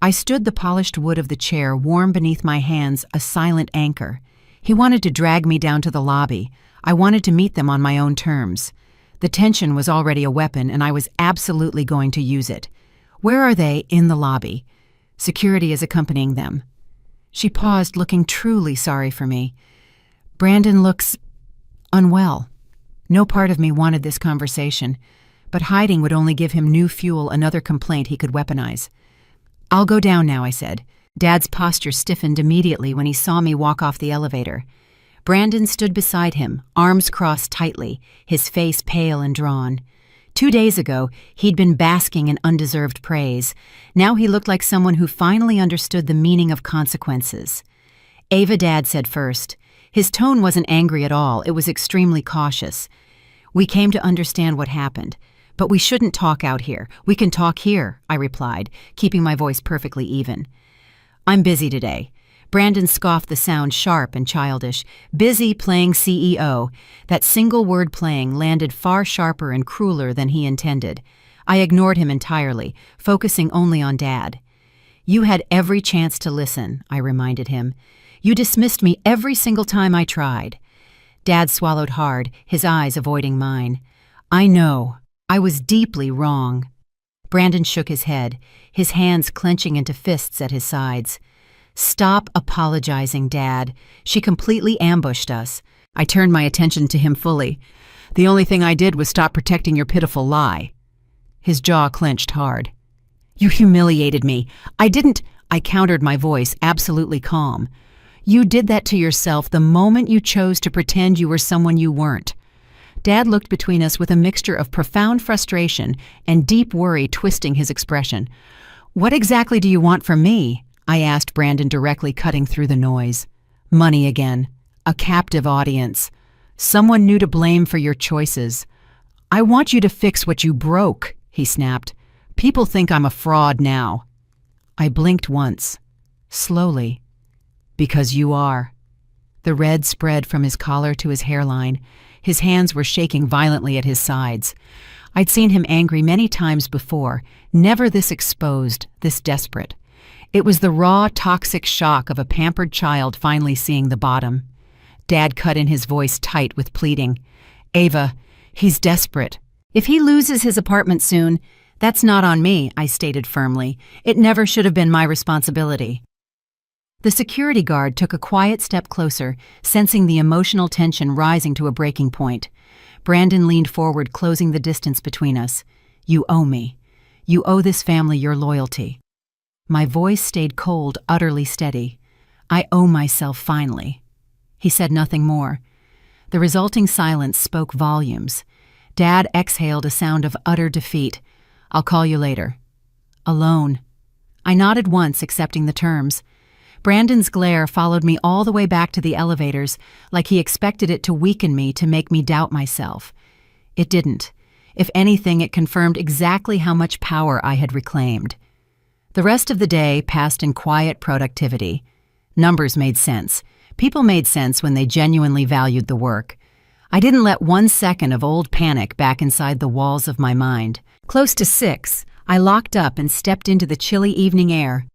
I stood the polished wood of the chair warm beneath my hands, a silent anchor. He wanted to drag me down to the lobby. I wanted to meet them on my own terms. The tension was already a weapon, and I was absolutely going to use it. "Where are they?" "In the lobby. Security is accompanying them." She paused, looking truly sorry for me. "Brandon looks unwell." No part of me wanted this conversation, but hiding would only give him new fuel, another complaint he could weaponize. "I'll go down now," I said. Dad's posture stiffened immediately when he saw me walk off the elevator. Brandon stood beside him, arms crossed tightly, his face pale and drawn. 2 days ago, he'd been basking in undeserved praise. Now he looked like someone who finally understood the meaning of consequences. "Ava," Dad said first. His tone wasn't angry at all, it was extremely cautious. "We came to understand what happened, but we shouldn't talk out here. We can talk here," I replied, keeping my voice perfectly even. "I'm busy today." Brandon scoffed, the sound sharp and childish. "Busy playing CEO." That single word "playing" landed far sharper and crueler than he intended. I ignored him entirely, focusing only on Dad. "You had every chance to listen," I reminded him. "You dismissed me every single time I tried." Dad swallowed hard, his eyes avoiding mine. "I know. I was deeply wrong." Brandon shook his head, his hands clenching into fists at his sides. "Stop apologizing, Dad. She completely ambushed us. I turned my attention to him fully. The only thing I did was stop protecting your pitiful lie. His jaw clenched hard. You humiliated me. I countered, my voice absolutely calm. You did that to yourself the moment you chose to pretend you were someone you weren't. Dad looked between us with a mixture of profound frustration and deep worry twisting his expression. What exactly do you want from me? I asked Brandon, directly cutting through the noise. Money again. A captive audience. Someone new to blame for your choices. I want you to fix what you broke, he snapped. People think I'm a fraud now. I blinked once. Slowly. Because you are. The red spread from his collar to his hairline. His hands were shaking violently at his sides. I'd seen him angry many times before, never this exposed, this desperate. It was the raw, toxic shock of a pampered child finally seeing the bottom. Dad cut in, his voice tight with pleading. Ava, he's desperate. If he loses his apartment soon, that's not on me, I stated firmly. It never should have been my responsibility. The security guard took a quiet step closer, sensing the emotional tension rising to a breaking point. Brandon leaned forward, closing the distance between us. You owe me. You owe this family your loyalty. My voice stayed cold, utterly steady. I owe myself finally. He said nothing more. The resulting silence spoke volumes. Dad exhaled a sound of utter defeat. I'll call you later. Alone. I nodded once, accepting the terms. Brandon's glare followed me all the way back to the elevators, like he expected it to weaken me, to make me doubt myself. It didn't. If anything, it confirmed exactly how much power I had reclaimed. The rest of the day passed in quiet productivity. Numbers made sense. People made sense when they genuinely valued the work. I didn't let 1 second of old panic back inside the walls of my mind. Close to 6, I locked up and stepped into the chilly evening air.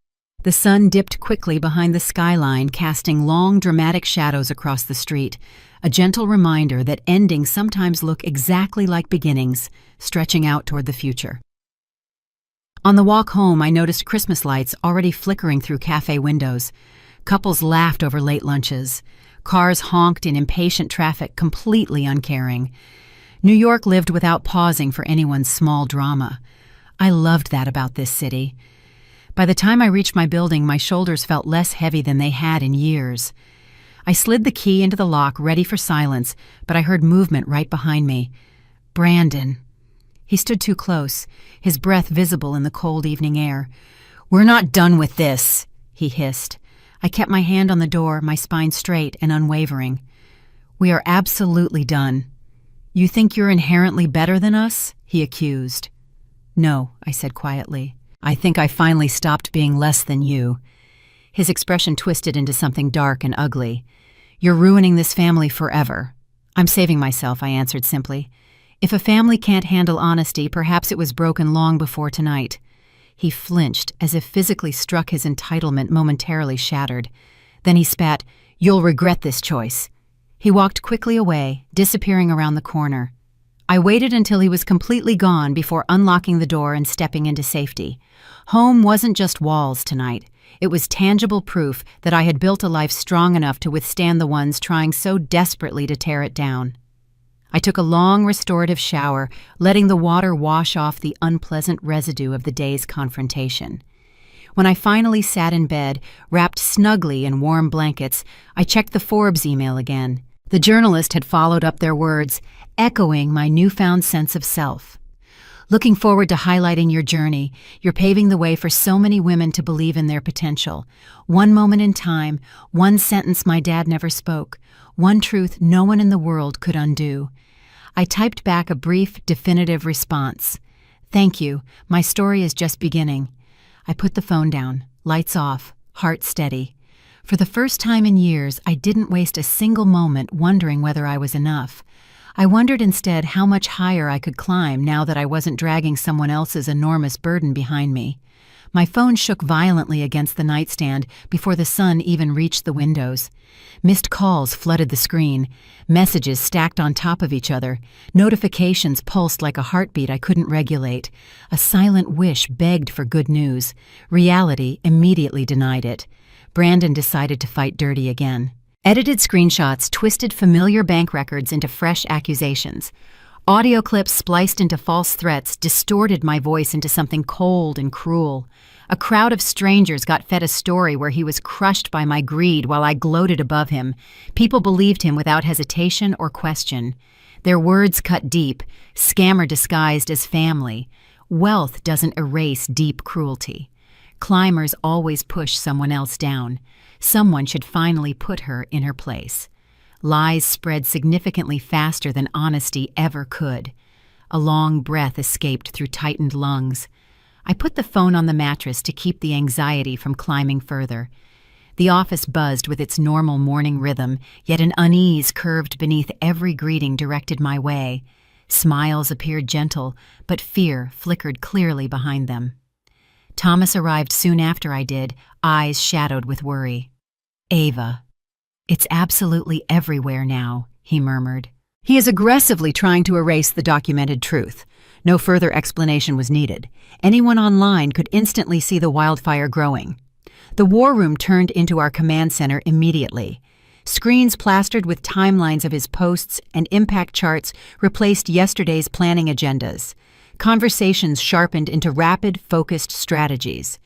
The sun dipped quickly behind the skyline, casting long, dramatic shadows across the street, a gentle reminder that endings sometimes look exactly like beginnings, stretching out toward the future. On the walk home, I noticed Christmas lights already flickering through cafe windows. Couples laughed over late lunches. Cars honked in impatient traffic, completely uncaring. New York lived without pausing for anyone's small drama. I loved that about this city. By the time I reached my building, my shoulders felt less heavy than they had in years. I slid the key into the lock, ready for silence, but I heard movement right behind me. Brandon. He stood too close, his breath visible in the cold evening air. We're not done with this, he hissed. I kept my hand on the door, my spine straight and unwavering. We are absolutely done. You think you're inherently better than us? He accused. No, I said quietly. I think I finally stopped being less than you. His expression twisted into something dark and ugly. You're ruining this family forever. I'm saving myself, I answered simply. If a family can't handle honesty, perhaps it was broken long before tonight. He flinched, as if physically struck, his entitlement momentarily shattered. Then he spat, You'll regret this choice. He walked quickly away, disappearing around the corner. I waited until he was completely gone before unlocking the door and stepping into safety. Home wasn't just walls tonight. It was tangible proof that I had built a life strong enough to withstand the ones trying so desperately to tear it down. I took a long restorative shower, letting the water wash off the unpleasant residue of the day's confrontation. When I finally sat in bed, wrapped snugly in warm blankets, I checked the Forbes email again. The journalist had followed up their words, echoing my newfound sense of self. Looking forward to highlighting your journey. You're paving the way for so many women to believe in their potential. One moment in time, one sentence my dad never spoke, one truth no one in the world could undo. I typed back a brief, definitive response. Thank you. My story is just beginning. I put the phone down, lights off, heart steady. For the first time in years, I didn't waste a single moment wondering whether I was enough. I wondered instead how much higher I could climb now that I wasn't dragging someone else's enormous burden behind me. My phone shook violently against the nightstand before the sun even reached the windows. Missed calls flooded the screen, messages stacked on top of each other, notifications pulsed like a heartbeat I couldn't regulate. A silent wish begged for good news. Reality immediately denied it. Brandon decided to fight dirty again. Edited screenshots twisted familiar bank records into fresh accusations. Audio clips spliced into false threats distorted my voice into something cold and cruel. A crowd of strangers got fed a story where he was crushed by my greed while I gloated above him. People believed him without hesitation or question. Their words cut deep, scammer disguised as family. Wealth doesn't erase deep cruelty. Climbers always push someone else down. Someone should finally put her in her place. Lies spread significantly faster than honesty ever could. A long breath escaped through tightened lungs. I put the phone on the mattress to keep the anxiety from climbing further. The office buzzed with its normal morning rhythm, yet an unease curved beneath every greeting directed my way. Smiles appeared gentle, but fear flickered clearly behind them. Thomas arrived soon after I did, eyes shadowed with worry. "Ava. It's absolutely everywhere now," he murmured. He is aggressively trying to erase the documented truth. No further explanation was needed. Anyone online could instantly see the wildfire growing. The war room turned into our command center immediately. Screens plastered with timelines of his posts and impact charts replaced yesterday's planning agendas. Conversations sharpened into rapid, focused strategies.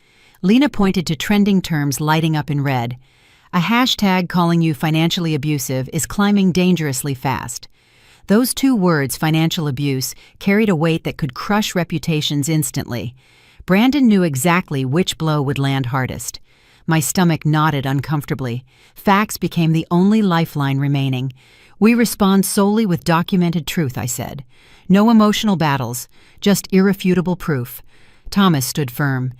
Lena pointed to trending terms lighting up in red. A hashtag calling you financially abusive is climbing dangerously fast. Those two words, financial abuse, carried a weight that could crush reputations instantly. Brandon knew exactly which blow would land hardest. My stomach knotted uncomfortably. Facts became the only lifeline remaining. "We respond solely with documented truth," I said. "No emotional battles, just irrefutable proof." Thomas stood firm.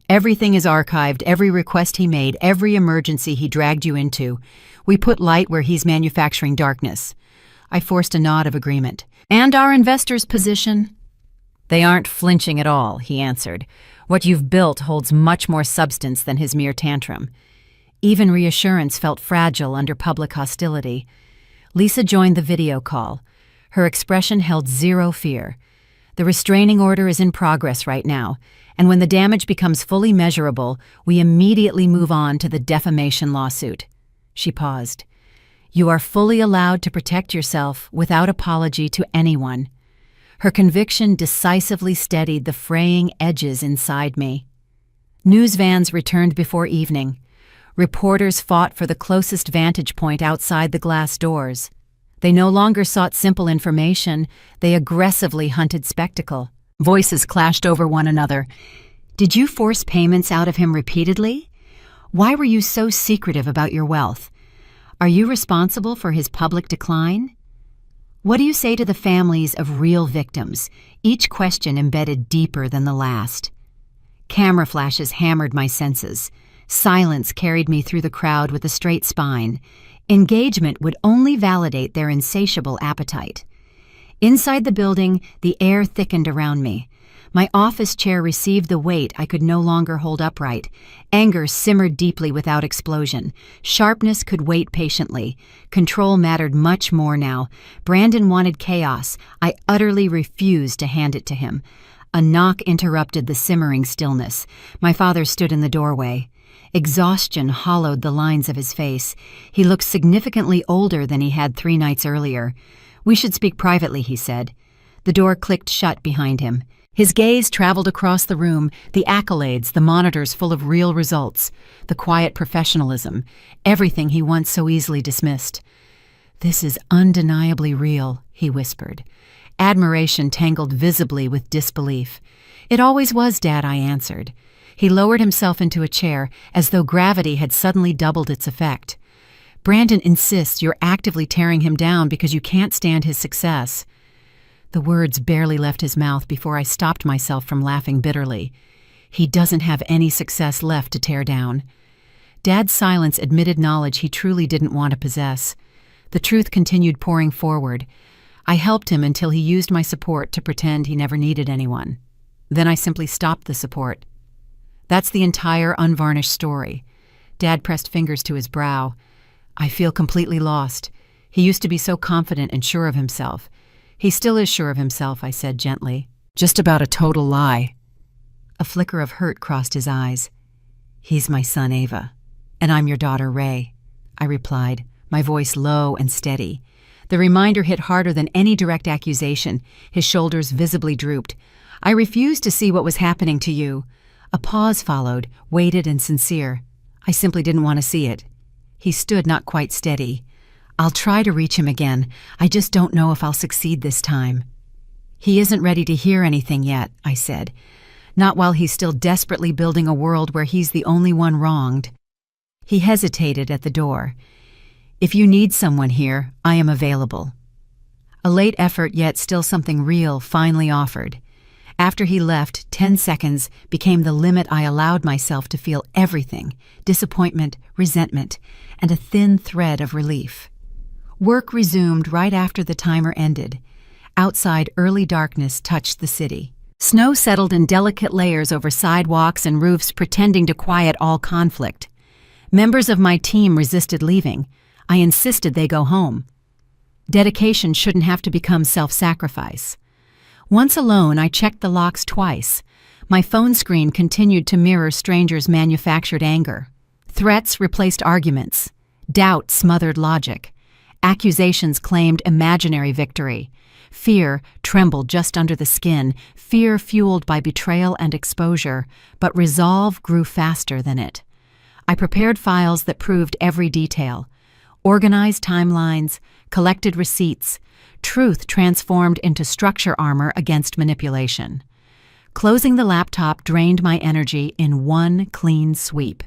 "Everything is archived, every request he made, every emergency he dragged you into. We put light where he's manufacturing darkness." I forced a nod of agreement. "And our investors' position?" "They aren't flinching at all," he answered. "What you've built holds much more substance than his mere tantrum." Even reassurance felt fragile under public hostility. Lisa joined the video call. Her expression held zero fear. "The restraining order is in progress right now, and when the damage becomes fully measurable, we immediately move on to the defamation lawsuit." She paused. "You are fully allowed to protect yourself without apology to anyone." Her conviction decisively steadied the fraying edges inside me. News vans returned before evening. Reporters fought for the closest vantage point outside the glass doors. They no longer sought simple information, they aggressively hunted spectacle. Voices clashed over one another. "Did you force payments out of him repeatedly? Why were you so secretive about your wealth? Are you responsible for his public decline? What do you say to the families of real victims?" Each question embedded deeper than the last. Camera flashes hammered my senses. Silence carried me through the crowd with a straight spine. Engagement would only validate their insatiable appetite. Inside the building, the air thickened around me. My office chair received the weight I could no longer hold upright. Anger simmered deeply without explosion. Sharpness could wait patiently. Control mattered much more now. Brandon wanted chaos. I utterly refused to hand it to him. A knock interrupted the simmering stillness. My father stood in the doorway. Exhaustion hollowed the lines of his face. He looked significantly older than he had 3 nights earlier. "We should speak privately," he said. The door clicked shut behind him. His gaze traveled across the room, the accolades, the monitors full of real results, the quiet professionalism, everything he once so easily dismissed. "This is undeniably real," he whispered. Admiration tangled visibly with disbelief. "It always was, Dad," I answered. He lowered himself into a chair, as though gravity had suddenly doubled its effect. "Brandon insists you're actively tearing him down because you can't stand his success." The words barely left his mouth before I stopped myself from laughing bitterly. He doesn't have any success left to tear down. Dad's silence admitted knowledge he truly didn't want to possess. The truth continued pouring forward. I helped him until he used my support to pretend he never needed anyone. Then I simply stopped the support. That's the entire unvarnished story. Dad pressed fingers to his brow. "I feel completely lost. He used to be so confident and sure of himself. He still is sure of himself," I said gently. "Just about a total lie." A flicker of hurt crossed his eyes. "He's my son, Ava, and I'm your daughter, Ray," I replied, my voice low and steady. The reminder hit harder than any direct accusation. His shoulders visibly drooped. I refuse to see what was happening to you. A pause followed, weighted and sincere. I simply didn't want to see it. He stood not quite steady. I'll try to reach him again. I just don't know if I'll succeed this time. He isn't ready to hear anything yet, I said. Not while he's still desperately building a world where he's the only one wronged. He hesitated at the door. If you need someone here, I am available. A late effort, yet still something real, finally offered. After he left, 10 seconds became the limit I allowed myself to feel everything: disappointment, resentment, and a thin thread of relief. Work resumed right after the timer ended. Outside, early darkness touched the city. Snow settled in delicate layers over sidewalks and roofs, pretending to quiet all conflict. Members of my team resisted leaving. I insisted they go home. Dedication shouldn't have to become self-sacrifice. Once alone, I checked the locks twice. My phone screen continued to mirror strangers' manufactured anger. Threats replaced arguments. Doubt smothered logic. Accusations claimed imaginary victory. Fear trembled just under the skin, fear fueled by betrayal and exposure, but resolve grew faster than it. I prepared files that proved every detail. Organized timelines, collected receipts, truth transformed into structure armor against manipulation. Closing the laptop drained my energy in one clean sweep.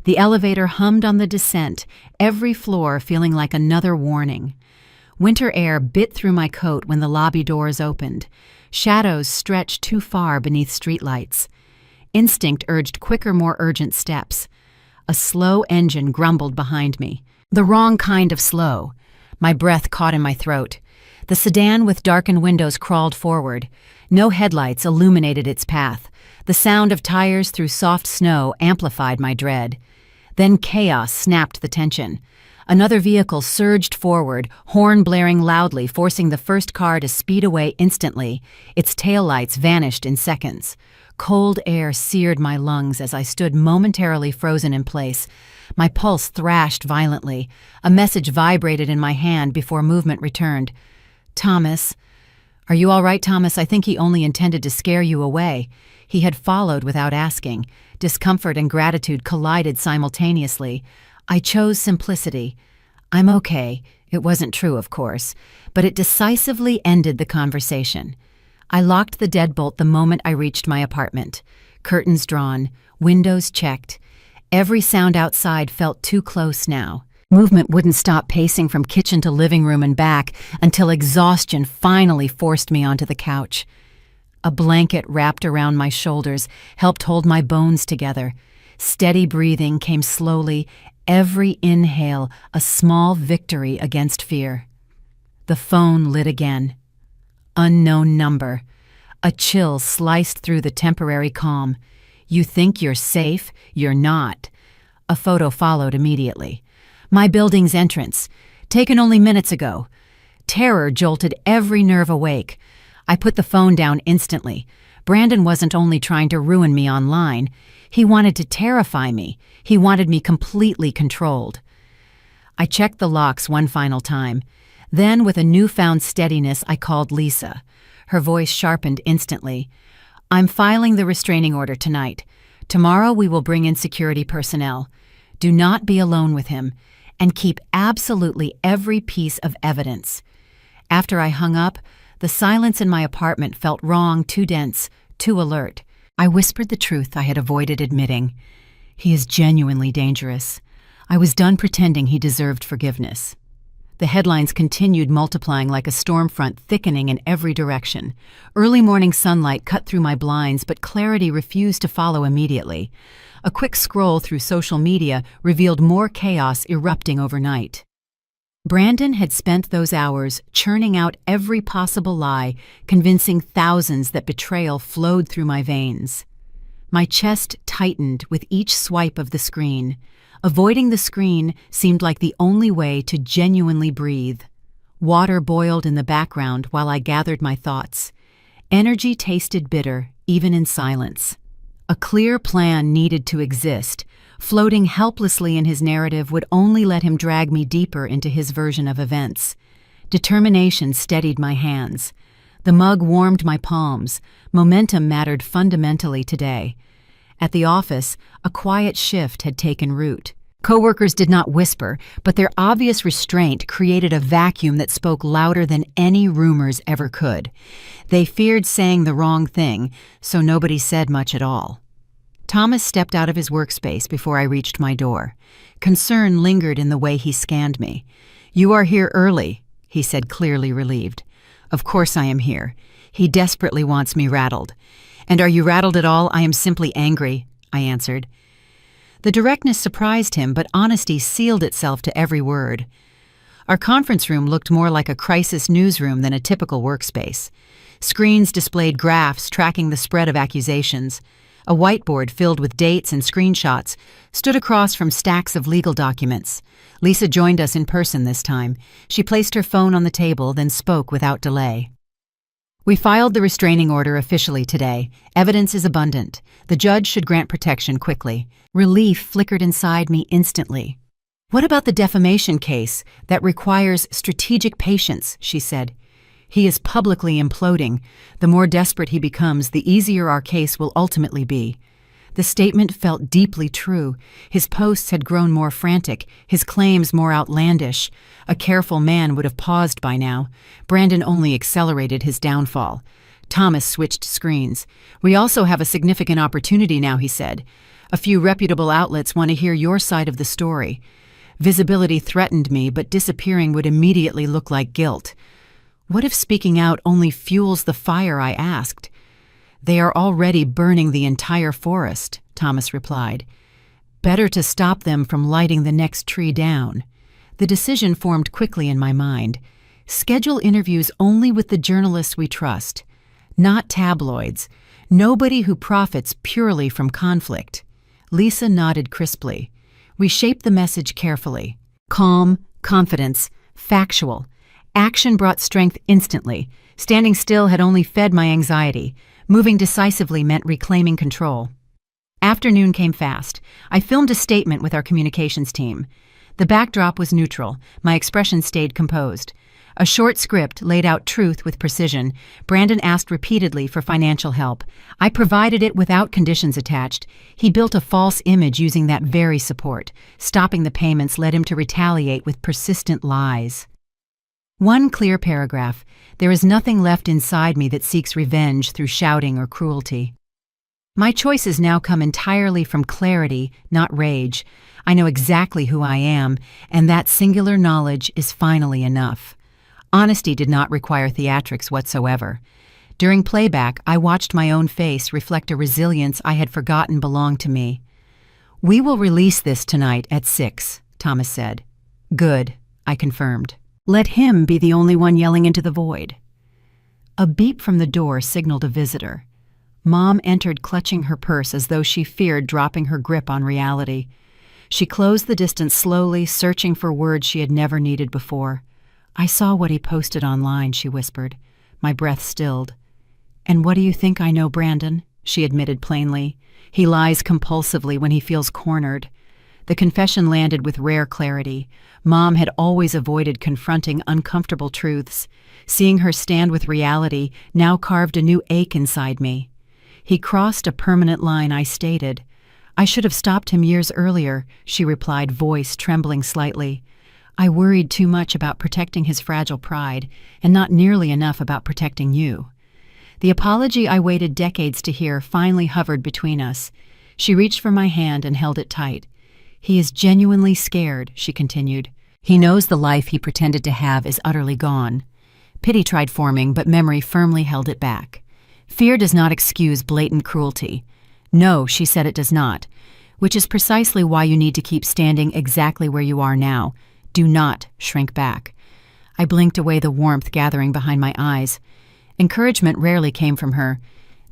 The elevator hummed on the descent, every floor feeling like another warning. Winter air bit through my coat when the lobby doors opened. Shadows stretched too far beneath streetlights. Instinct urged quicker, more urgent steps. A slow engine grumbled behind me. The wrong kind of slow. My breath caught in my throat. The sedan with darkened windows crawled forward. No headlights illuminated its path. The sound of tires through soft snow amplified my dread. Then chaos snapped the tension. Another vehicle surged forward, horn blaring loudly, forcing the first car to speed away instantly. Its taillights vanished in seconds. Cold air seared my lungs as I stood momentarily frozen in place. My pulse thrashed violently. A message vibrated in my hand before movement returned. "Thomas." "Are you all right, Thomas? I think he only intended to scare you away." He had followed without asking. Discomfort and gratitude collided simultaneously. I chose simplicity. "I'm okay." It wasn't true, of course, but it decisively ended the conversation. I locked the deadbolt the moment I reached my apartment. Curtains drawn, windows checked. Every sound outside felt too close now. Movement wouldn't stop pacing from kitchen to living room and back until exhaustion finally forced me onto the couch. A blanket wrapped around my shoulders helped hold my bones together. Steady breathing came slowly, every inhale a small victory against fear. The phone lit again. Unknown number. A chill sliced through the temporary calm. "You think you're safe? You're not." A photo followed immediately. My building's entrance, taken only minutes ago. Terror jolted every nerve awake. I put the phone down instantly. Brandon wasn't only trying to ruin me online. He wanted to terrify me. He wanted me completely controlled. I checked the locks one final time. Then, with a newfound steadiness, I called Lisa. Her voice sharpened instantly. "I'm filing the restraining order tonight. Tomorrow we will bring in security personnel. Do not be alone with him, and keep absolutely every piece of evidence." After I hung up, the silence in my apartment felt wrong, too dense, too alert. I whispered the truth I had avoided admitting. He is genuinely dangerous. I was done pretending he deserved forgiveness. The headlines continued multiplying like a storm front, thickening in every direction. Early morning sunlight cut through my blinds, but clarity refused to follow immediately. A quick scroll through social media revealed more chaos erupting overnight. Brandon had spent those hours churning out every possible lie, convincing thousands that betrayal flowed through my veins. My chest tightened with each swipe of the screen. Avoiding the screen seemed like the only way to genuinely breathe. Water boiled in the background while I gathered my thoughts. Energy tasted bitter, even in silence. A clear plan needed to exist. Floating helplessly in his narrative would only let him drag me deeper into his version of events. Determination steadied my hands. The mug warmed my palms. Momentum mattered fundamentally today. At the office, a quiet shift had taken root. Coworkers did not whisper, but their obvious restraint created a vacuum that spoke louder than any rumors ever could. They feared saying the wrong thing, so nobody said much at all. Thomas stepped out of his workspace before I reached my door. Concern lingered in the way he scanned me. "You are here early," he said, clearly relieved. "Of course I am here. He desperately wants me rattled." "And are you rattled at all?" "I am simply angry," I answered. The directness surprised him, but honesty sealed itself to every word. Our conference room looked more like a crisis newsroom than a typical workspace. Screens displayed graphs tracking the spread of accusations. A whiteboard filled with dates and screenshots stood across from stacks of legal documents. Lisa joined us in person this time. She placed her phone on the table, then spoke without delay. "We filed the restraining order officially today. Evidence is abundant. The judge should grant protection quickly." Relief flickered inside me instantly. "What about the defamation case? That requires strategic patience," she said. "He is publicly imploding. The more desperate he becomes, the easier our case will ultimately be." The statement felt deeply true. His posts had grown more frantic, his claims more outlandish. A careful man would have paused by now. Brandon only accelerated his downfall. Thomas switched screens. "We also have a significant opportunity now," he said. "A few reputable outlets want to hear your side of the story. Visibility threatened me, but disappearing would immediately look like guilt." "What if speaking out only fuels the fire?" I asked. "They are already burning the entire forest," Thomas replied. "Better to stop them from lighting the next tree down." The decision formed quickly in my mind. Schedule interviews only with the journalists we trust. Not tabloids. Nobody who profits purely from conflict. Lisa nodded crisply. We shaped the message carefully. Calm, confidence, factual. Action brought strength instantly. Standing still had only fed my anxiety. Moving decisively meant reclaiming control. Afternoon came fast. I filmed a statement with our communications team. The backdrop was neutral. My expression stayed composed. A short script laid out truth with precision. Brandon asked repeatedly for financial help. I provided it without conditions attached. He built a false image using that very support. Stopping the payments led him to retaliate with persistent lies. One clear paragraph. There is nothing left inside me that seeks revenge through shouting or cruelty. My choices now come entirely from clarity, not rage. I know exactly who I am, and that singular knowledge is finally enough. Honesty did not require theatrics whatsoever. During playback, I watched my own face reflect a resilience I had forgotten belonged to me. "We will release this tonight at 6, Thomas said. "Good," I confirmed. "Let him be the only one yelling into the void." A beep from the door signaled a visitor. Mom entered clutching her purse as though she feared dropping her grip on reality. She closed the distance slowly, searching for words she had never needed before. "I saw what he posted online," she whispered. My breath stilled. "And what do you think I know, Brandon?" she admitted plainly. "He lies compulsively when he feels cornered." The confession landed with rare clarity. Mom had always avoided confronting uncomfortable truths. Seeing her stand with reality now carved a new ache inside me. "He crossed a permanent line," I stated. "I should have stopped him years earlier," she replied, voice trembling slightly. "I worried too much about protecting his fragile pride, and not nearly enough about protecting you." The apology I waited decades to hear finally hovered between us. She reached for my hand and held it tight. "He is genuinely scared," she continued. "He knows the life he pretended to have is utterly gone." Pity tried forming, but memory firmly held it back. "Fear does not excuse blatant cruelty." "No," she said, "it does not. Which is precisely why you need to keep standing exactly where you are now. Do not shrink back." I blinked away the warmth gathering behind my eyes. Encouragement rarely came from her.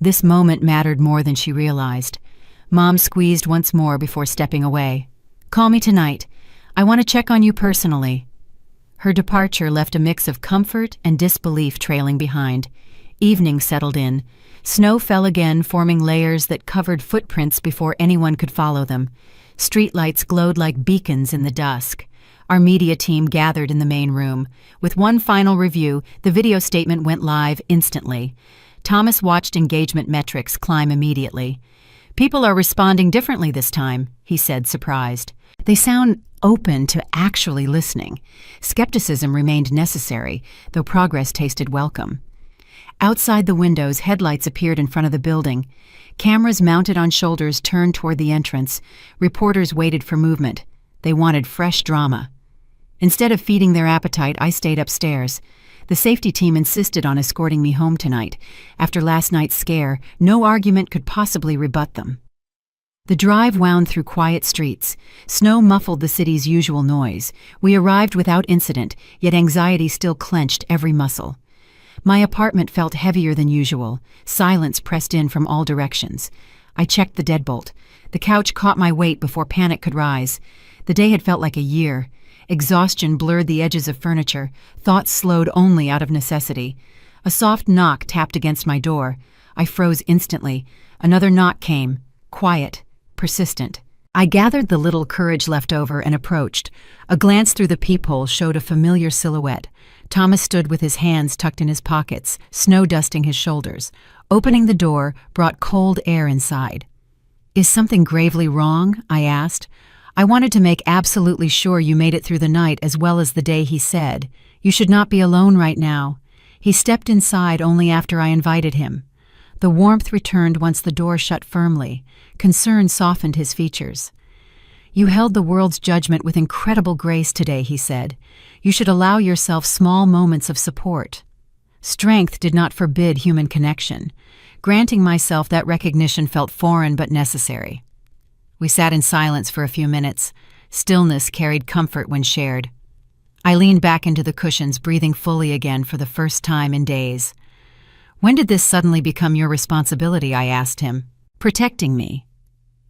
This moment mattered more than she realized. Mom squeezed once more before stepping away. "Call me tonight. I want to check on you personally." Her departure left a mix of comfort and disbelief trailing behind. Evening settled in. Snow fell again, forming layers that covered footprints before anyone could follow them. Streetlights glowed like beacons in the dusk. Our media team gathered in the main room. With one final review, the video statement went live instantly. Thomas watched engagement metrics climb immediately. "People are responding differently this time," he said, surprised. "They sound open to actually listening." Skepticism remained necessary, though progress tasted welcome. Outside the windows, headlights appeared in front of the building. Cameras mounted on shoulders turned toward the entrance. Reporters waited for movement. They wanted fresh drama. Instead of feeding their appetite, I stayed upstairs. The safety team insisted on escorting me home tonight. After last night's scare, no argument could possibly rebut them. The drive wound through quiet streets. Snow muffled the city's usual noise. We arrived without incident, yet anxiety still clenched every muscle. My apartment felt heavier than usual. Silence pressed in from all directions. I checked the deadbolt. The couch caught my weight before panic could rise. The day had felt like a year. Exhaustion blurred the edges of furniture. Thoughts slowed only out of necessity. A soft knock tapped against my door. I froze instantly. Another knock came. Quiet. Persistent. I gathered the little courage left over and approached. A glance through the peephole showed a familiar silhouette. Thomas stood with his hands tucked in his pockets, snow dusting his shoulders. Opening the door brought cold air inside. "Is something gravely wrong?" I asked. "I wanted to make absolutely sure you made it through the night as well as the day," he said. "You should not be alone right now." He stepped inside only after I invited him. The warmth returned once the door shut firmly. Concern softened his features. "You held the world's judgment with incredible grace today," he said. "You should allow yourself small moments of support." Strength did not forbid human connection. Granting myself that recognition felt foreign but necessary. We sat in silence for a few minutes. Stillness carried comfort when shared. I leaned back into the cushions, breathing fully again for the first time in days. "When did this suddenly become your responsibility?" I asked him. "Protecting me."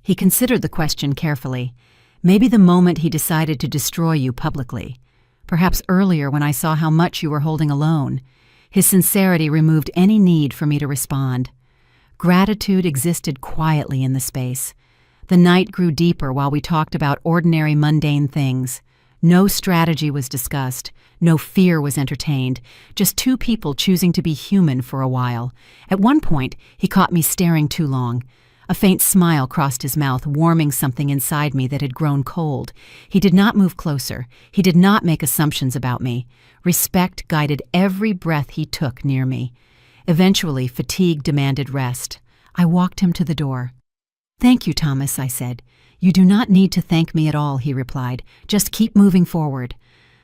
He considered the question carefully. "Maybe the moment he decided to destroy you publicly. Perhaps earlier when I saw how much you were holding alone." His sincerity removed any need for me to respond. Gratitude existed quietly in the space. The night grew deeper while we talked about ordinary, mundane things. No strategy was discussed. No fear was entertained. Just two people choosing to be human for a while. At one point, he caught me staring too long. A faint smile crossed his mouth, warming something inside me that had grown cold. He did not move closer. He did not make assumptions about me. Respect guided every breath he took near me. Eventually, fatigue demanded rest. I walked him to the door. "Thank you, Thomas," I said. "You do not need to thank me at all," he replied. "Just keep moving forward."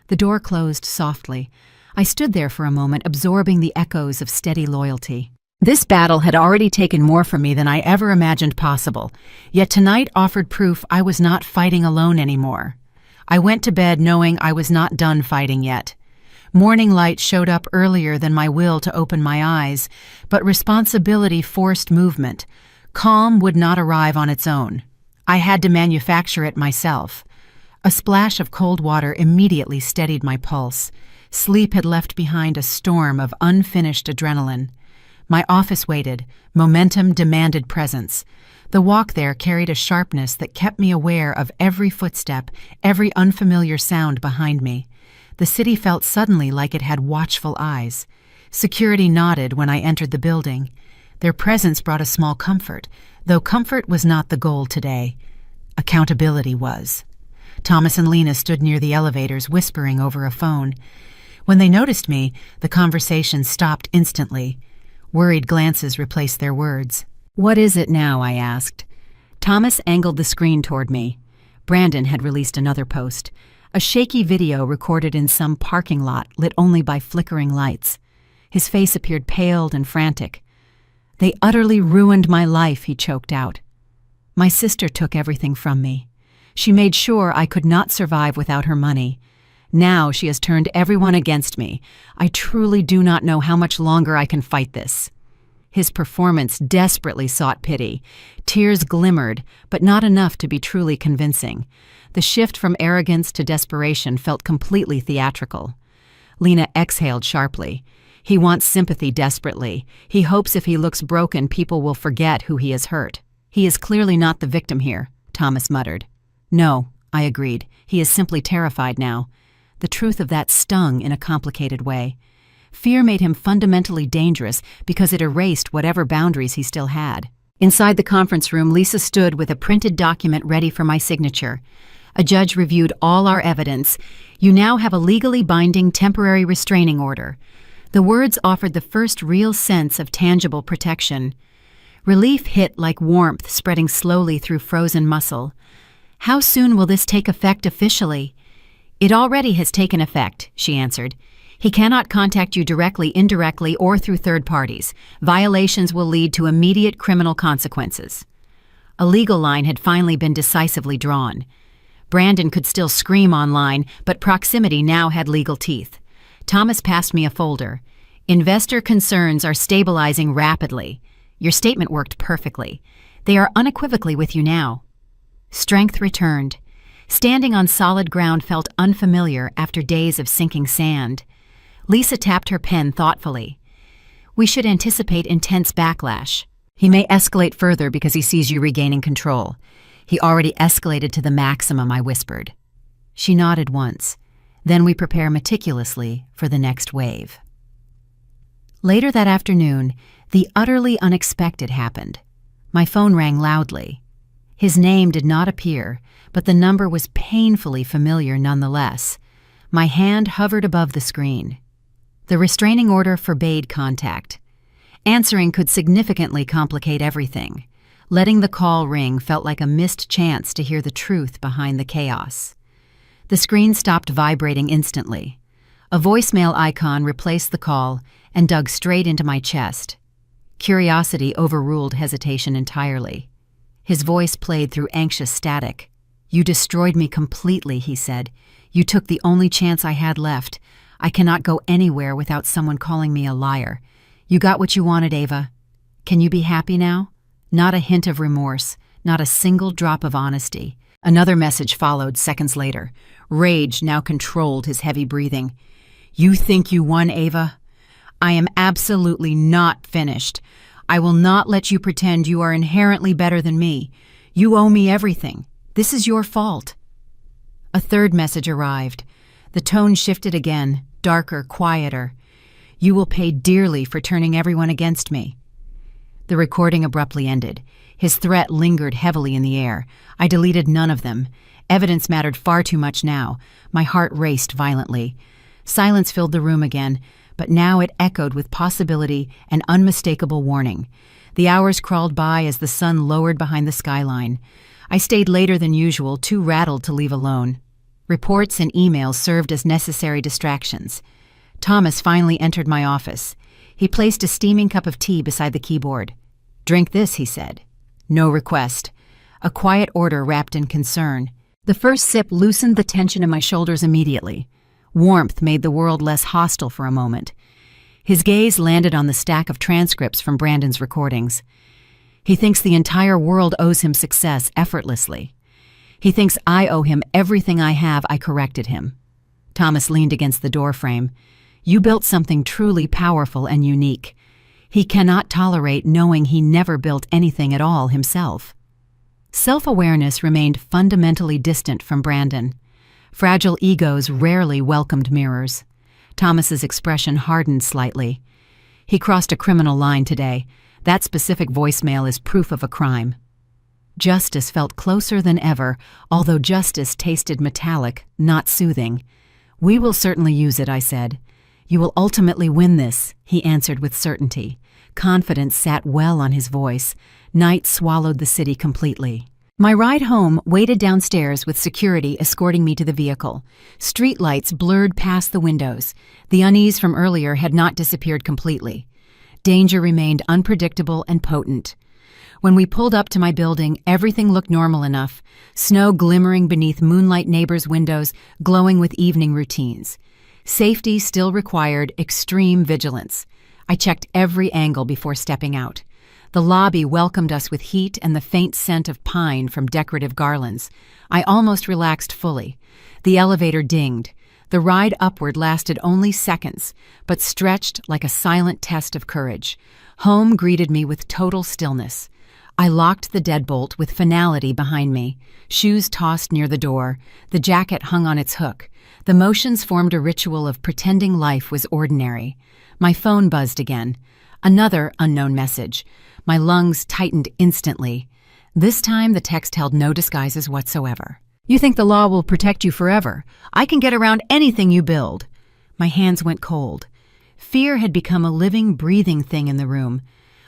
The door closed softly. I stood there for a moment, absorbing the echoes of steady loyalty. This battle had already taken more from me than I ever imagined possible, yet tonight offered proof I was not fighting alone anymore. I went to bed knowing I was not done fighting yet. Morning light showed up earlier than my will to open my eyes, but responsibility forced movement. Calm would not arrive on its own. I had to manufacture it myself. A splash of cold water immediately steadied my pulse. Sleep had left behind a storm of unfinished adrenaline. My office waited. Momentum demanded presence. The walk there carried a sharpness that kept me aware of every footstep, every unfamiliar sound behind me. The city felt suddenly like it had watchful eyes. Security nodded when I entered the building. Their presence brought a small comfort, though comfort was not the goal today. Accountability was. Thomas and Lena stood near the elevators, whispering over a phone. When they noticed me, the conversation stopped instantly. Worried glances replaced their words. "What is it now?" I asked. Thomas angled the screen toward me. Brandon had released another post. A shaky video recorded in some parking lot, lit only by flickering lights. His face appeared paled and frantic. "They utterly ruined my life," he choked out. "My sister took everything from me. She made sure I could not survive without her money. Now she has turned everyone against me. I truly do not know how much longer I can fight this." His performance desperately sought pity. Tears glimmered, but not enough to be truly convincing. The shift from arrogance to desperation felt completely theatrical. Lena exhaled sharply. He wants sympathy desperately. He hopes if he looks broken, people will forget who he has hurt. He is clearly not the victim here, Thomas muttered. No, I agreed. He is simply terrified now. The truth of that stung in a complicated way. Fear made him fundamentally dangerous because it erased whatever boundaries he still had. Inside the conference room, Lisa stood with a printed document ready for my signature. A judge reviewed all our evidence. You now have a legally binding temporary restraining order. The words offered the first real sense of tangible protection. Relief hit like warmth spreading slowly through frozen muscle. How soon will this take effect officially? It already has taken effect, she answered. He cannot contact you directly, indirectly, or through third parties. Violations will lead to immediate criminal consequences. A legal line had finally been decisively drawn. Brandon could still scream online, but proximity now had legal teeth. Thomas passed me a folder. Investor concerns are stabilizing rapidly. Your statement worked perfectly. They are unequivocally with you now. Strength returned. Standing on solid ground felt unfamiliar after days of sinking sand. Lisa tapped her pen thoughtfully. We should anticipate intense backlash. He may escalate further because he sees you regaining control. He already escalated to the maximum, I whispered. She nodded once. Then we prepare meticulously for the next wave. Later that afternoon, the utterly unexpected happened. My phone rang loudly. His name did not appear, but the number was painfully familiar nonetheless. My hand hovered above the screen. The restraining order forbade contact. Answering could significantly complicate everything. Letting the call ring felt like a missed chance to hear the truth behind the chaos. The screen stopped vibrating instantly. A voicemail icon replaced the call and dug straight into my chest. Curiosity overruled hesitation entirely. His voice played through anxious static. You destroyed me completely, he said. You took the only chance I had left. I cannot go anywhere without someone calling me a liar. You got what you wanted, Ava. Can you be happy now? Not a hint of remorse, not a single drop of honesty. Another message followed seconds later. Rage now controlled his heavy breathing. You think you won, Ava? I am absolutely not finished. I will not let you pretend you are inherently better than me. You owe me everything. This is your fault. A third message arrived. The tone shifted again, darker, quieter. You will pay dearly for turning everyone against me. The recording abruptly ended. His threat lingered heavily in the air. I deleted none of them. Evidence mattered far too much now. My heart raced violently. Silence filled the room again, but now it echoed with possibility and unmistakable warning. The hours crawled by as the sun lowered behind the skyline. I stayed later than usual, too rattled to leave alone. Reports and emails served as necessary distractions. Thomas finally entered my office. He placed a steaming cup of tea beside the keyboard. Drink this, he said. No request. A quiet order wrapped in concern. The first sip loosened the tension in my shoulders immediately. Warmth made the world less hostile for a moment. His gaze landed on the stack of transcripts from Brandon's recordings. He thinks the entire world owes him success effortlessly. He thinks I owe him everything I have. I corrected him. Thomas leaned against the doorframe. You built something truly powerful and unique. He cannot tolerate knowing he never built anything at all himself. Self-awareness remained fundamentally distant from Brandon. Fragile egos rarely welcomed mirrors. Thomas's expression hardened slightly. He crossed a criminal line today. That specific voicemail is proof of a crime. Justice felt closer than ever, although justice tasted metallic, not soothing. We will certainly use it, I said. You will ultimately win this, he answered with certainty. Confidence sat well on his voice. Night swallowed the city completely. My ride home waited downstairs with security escorting me to the vehicle. Streetlights blurred past the windows. The unease from earlier had not disappeared completely. Danger remained unpredictable and potent. When we pulled up to my building, everything looked normal enough. Snow glimmering beneath moonlight neighbors' windows, glowing with evening routines. Safety still required extreme vigilance. I checked every angle before stepping out. The lobby welcomed us with heat and the faint scent of pine from decorative garlands. I almost relaxed fully. The elevator dinged. The ride upward lasted only seconds, but stretched like a silent test of courage. Home greeted me with total stillness. I locked the deadbolt with finality behind me, shoes tossed near the door, the jacket hung on its hook. The motions formed a ritual of pretending life was ordinary. My phone buzzed again. Another unknown message. My lungs tightened instantly. This time the text held no disguises whatsoever. "You think the law will protect you forever? I can get around anything you build." My hands went cold. Fear had become a living, breathing thing in the room.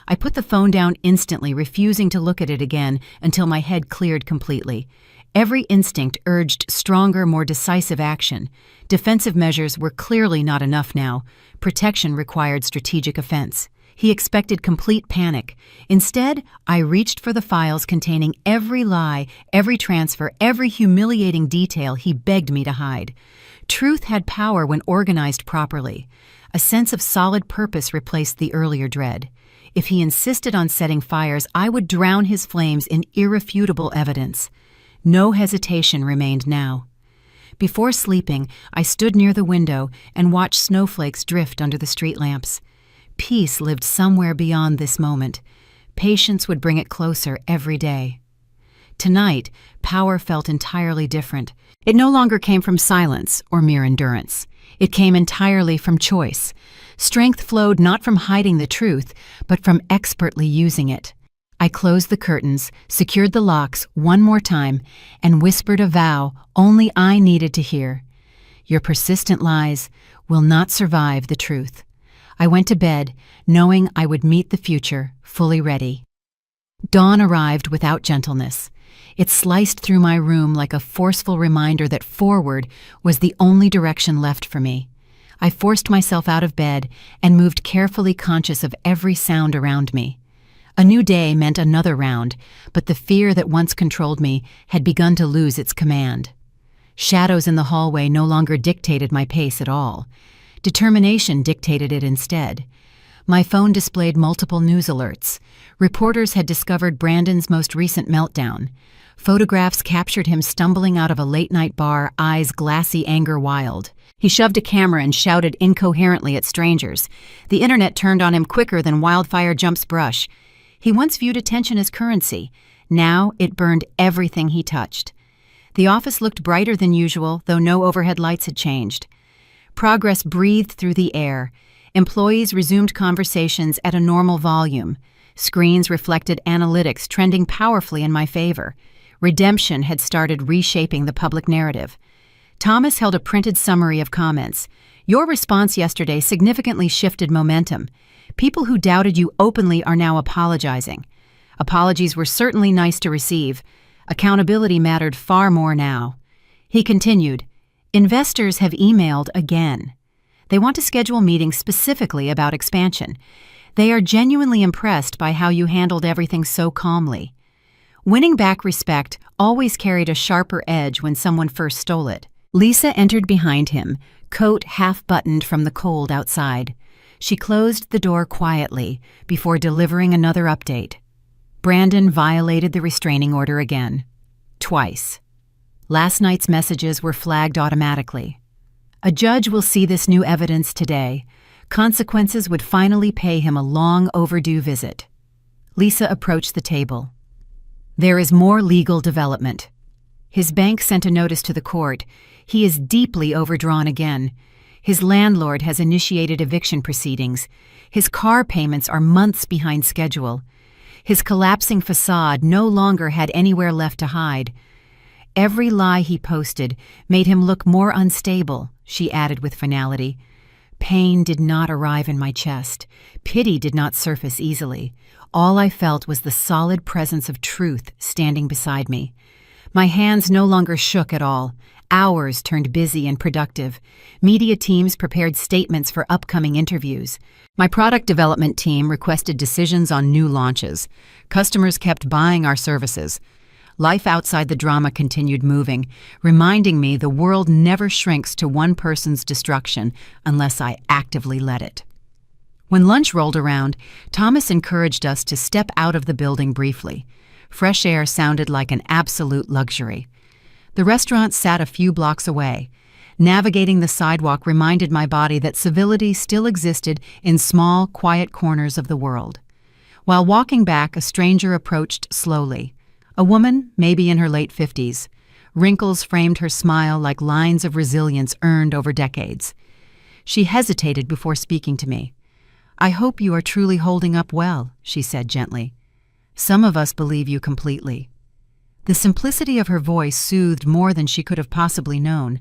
I put the phone down instantly, refusing to look at it again until my head cleared completely. Every instinct urged stronger, more decisive action. Defensive measures were clearly not enough now. Protection required strategic offense. He expected complete panic. Instead, I reached for the files containing every lie, every transfer, every humiliating detail he begged me to hide. Truth had power when organized properly. A sense of solid purpose replaced the earlier dread. If he insisted on setting fires, I would drown his flames in irrefutable evidence. No hesitation remained now. Before sleeping, I stood near the window and watched snowflakes drift under the street lamps. Peace lived somewhere beyond this moment. Patience would bring it closer every day. Tonight, power felt entirely different. It no longer came from silence or mere endurance. It came entirely from choice. Strength flowed not from hiding the truth, but from expertly using it. I closed the curtains, secured the locks one more time, and whispered a vow only I needed to hear. Your persistent lies will not survive the truth. I went to bed, knowing I would meet the future fully ready. Dawn arrived without gentleness. It sliced through my room like a forceful reminder that forward was the only direction left for me. I forced myself out of bed and moved carefully, conscious of every sound around me. A new day meant another round, but the fear that once controlled me had begun to lose its command. Shadows in the hallway no longer dictated my pace at all. Determination dictated it instead. My phone displayed multiple news alerts. Reporters had discovered Brandon's most recent meltdown. Photographs captured him stumbling out of a late-night bar, eyes glassy, anger wild. He shoved a camera and shouted incoherently at strangers. The internet turned on him quicker than wildfire jumps brush. He once viewed attention as currency. Now it burned everything he touched. The office looked brighter than usual, though no overhead lights had changed. Progress breathed through the air. Employees resumed conversations at a normal volume. Screens reflected analytics trending powerfully in my favor. Redemption had started reshaping the public narrative. Thomas held a printed summary of comments. Your response yesterday significantly shifted momentum. People who doubted you openly are now apologizing. Apologies were certainly nice to receive. Accountability mattered far more now. He continued, investors have emailed again. They want to schedule meetings specifically about expansion. They are genuinely impressed by how you handled everything so calmly. Winning back respect always carried a sharper edge when someone first stole it. Lisa entered behind him, coat half-buttoned from the cold outside. She closed the door quietly before delivering another update. Brandon violated the restraining order again. Twice. Last night's messages were flagged automatically. A judge will see this new evidence today. Consequences would finally pay him a long overdue visit. Lisa approached the table. There is more legal development. His bank sent a notice to the court. He is deeply overdrawn again. His landlord has initiated eviction proceedings. His car payments are months behind schedule. His collapsing facade no longer had anywhere left to hide. Every lie he posted made him look more unstable, she added with finality. Pain did not arrive in my chest. Pity did not surface easily. All I felt was the solid presence of truth standing beside me. My hands no longer shook at all. Hours turned busy and productive. Media teams prepared statements for upcoming interviews. My product development team requested decisions on new launches. Customers kept buying our services. Life outside the drama continued moving, reminding me the world never shrinks to one person's destruction unless I actively let it. When lunch rolled around, Thomas encouraged us to step out of the building briefly. Fresh air sounded like an absolute luxury. The restaurant sat a few blocks away. Navigating the sidewalk reminded my body that civility still existed in small, quiet corners of the world. While walking back, a stranger approached slowly. A woman, maybe in her late 50s. Wrinkles framed her smile like lines of resilience earned over decades. She hesitated before speaking to me. "I hope you are truly holding up well," she said gently. "Some of us believe you completely." The simplicity of her voice soothed more than she could have possibly known.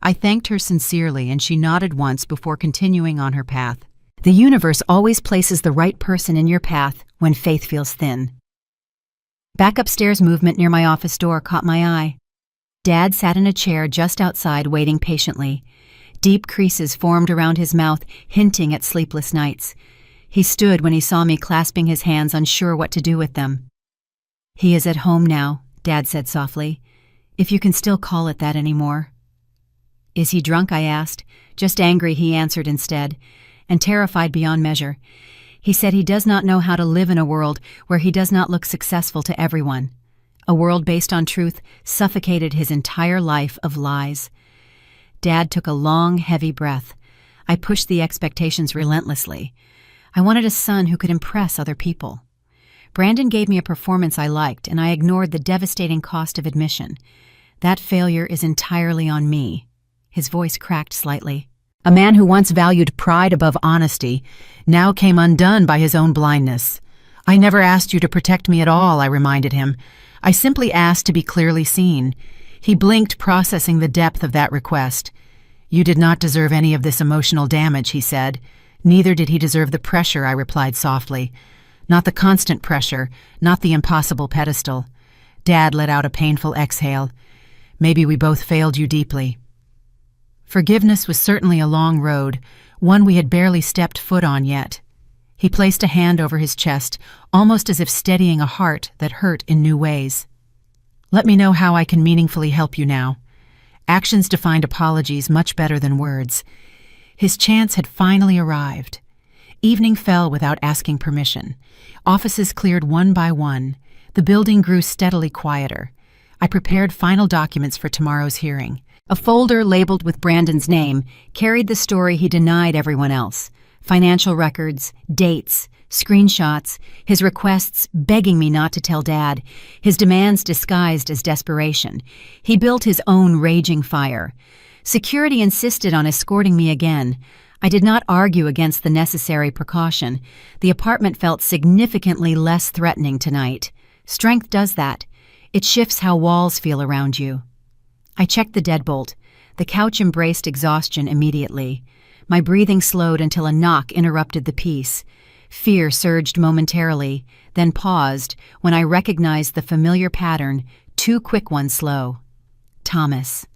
I thanked her sincerely, and she nodded once before continuing on her path. The universe always places the right person in your path when faith feels thin. Back upstairs movement near my office door caught my eye. Dad sat in a chair just outside, waiting patiently. Deep creases formed around his mouth, hinting at sleepless nights. He stood when he saw me, clasping his hands, unsure what to do with them. "He is at home now," Dad said softly, "if you can still call it that anymore." "Is he drunk?" I asked. "Just angry," he answered instead, and terrified beyond measure. He said he does not know how to live in a world where he does not look successful to everyone. A world based on truth suffocated his entire life of lies. Dad took a long, heavy breath. I pushed the expectations relentlessly. I wanted a son who could impress other people. Brandon gave me a performance I liked, and I ignored the devastating cost of admission. That failure is entirely on me. His voice cracked slightly. A man who once valued pride above honesty now came undone by his own blindness. "I never asked you to protect me at all," I reminded him. "I simply asked to be clearly seen." He blinked, processing the depth of that request. "You did not deserve any of this emotional damage," he said. "Neither did he deserve the pressure," I replied softly. "Not the constant pressure, not the impossible pedestal." Dad let out a painful exhale. "Maybe we both failed you deeply." Forgiveness was certainly a long road, one we had barely stepped foot on yet. He placed a hand over his chest, almost as if steadying a heart that hurt in new ways. "Let me know how I can meaningfully help you now." Actions defined apologies much better than words. His chance had finally arrived. Evening fell without asking permission. Offices cleared one by one. The building grew steadily quieter. I prepared final documents for tomorrow's hearing. A folder labeled with Brandon's name carried the story he denied everyone else. Financial records, dates, screenshots, his requests begging me not to tell Dad, his demands disguised as desperation. He built his own raging fire. Security insisted on escorting me again. I did not argue against the necessary precaution. The apartment felt significantly less threatening tonight. Strength does that. It shifts how walls feel around you. I checked the deadbolt. The couch embraced exhaustion immediately. My breathing slowed until a knock interrupted the peace. Fear surged momentarily, then paused when I recognized the familiar pattern, two quick ones slow. Thomas.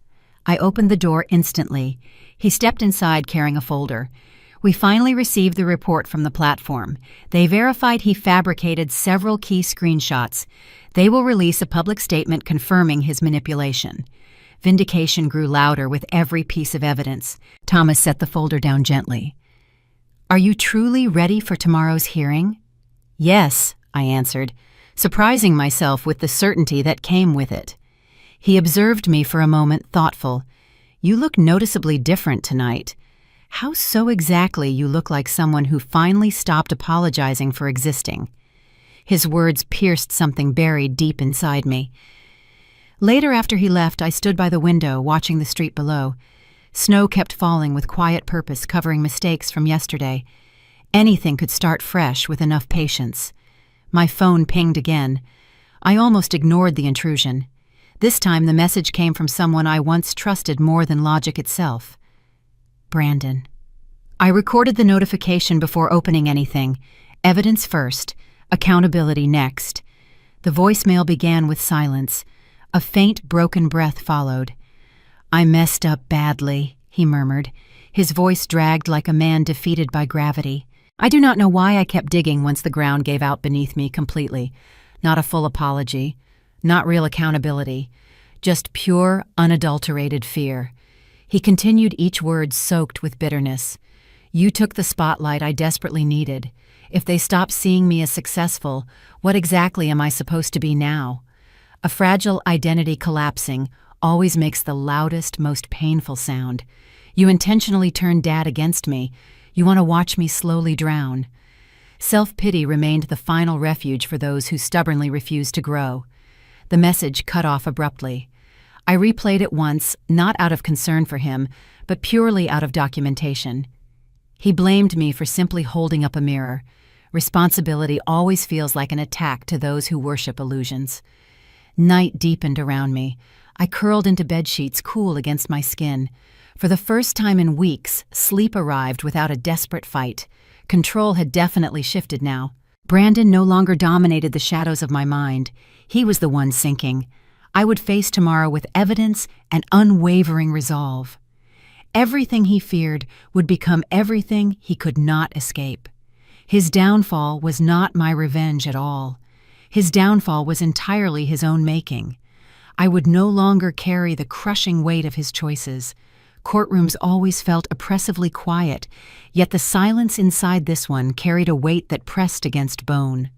I opened the door instantly. He stepped inside carrying a folder. We finally received the report from the platform. They verified he fabricated several key screenshots. They will release a public statement confirming his manipulation. Vindication grew louder with every piece of evidence. Thomas set the folder down gently. "Are you truly ready for tomorrow's hearing?" "Yes," I answered, surprising myself with the certainty that came with it. He observed me for a moment, thoughtful. "You look noticeably different tonight. How so exactly you look like someone who finally stopped apologizing for existing." His words pierced something buried deep inside me. Later, after he left, I stood by the window, watching the street below. Snow kept falling with quiet purpose, covering mistakes from yesterday. Anything could start fresh with enough patience. My phone pinged again. I almost ignored the intrusion. This time the message came from someone I once trusted more than logic itself. Brandon. I recorded the notification before opening anything. Evidence first, accountability next. The voicemail began with silence. A faint, broken breath followed. "I messed up badly," he murmured. His voice dragged like a man defeated by gravity. I do not know why I kept digging once the ground gave out beneath me completely. Not a full apology. Not real accountability. Just pure, unadulterated fear. He continued, each word soaked with bitterness. "You took the spotlight I desperately needed. If they stop seeing me as successful, what exactly am I supposed to be now? A fragile identity collapsing, always makes the loudest, most painful sound. You intentionally turn Dad against me. You want to watch me slowly drown. Self-pity remained the final refuge for those who stubbornly refused to grow. The message cut off abruptly. I replayed it once, not out of concern for him, but purely out of documentation. He blamed me for simply holding up a mirror. Responsibility always feels like an attack to those who worship illusions. Night deepened around me. I curled into bedsheets cool against my skin. For the first time in weeks, sleep arrived without a desperate fight. Control had definitely shifted now. Brandon no longer dominated the shadows of my mind. He was the one sinking. I would face tomorrow with evidence and unwavering resolve. Everything he feared would become everything he could not escape. His downfall was not my revenge at all. His downfall was entirely his own making. I would no longer carry the crushing weight of his choices. Courtrooms always felt oppressively quiet, yet the silence inside this one carried a weight that pressed against bone.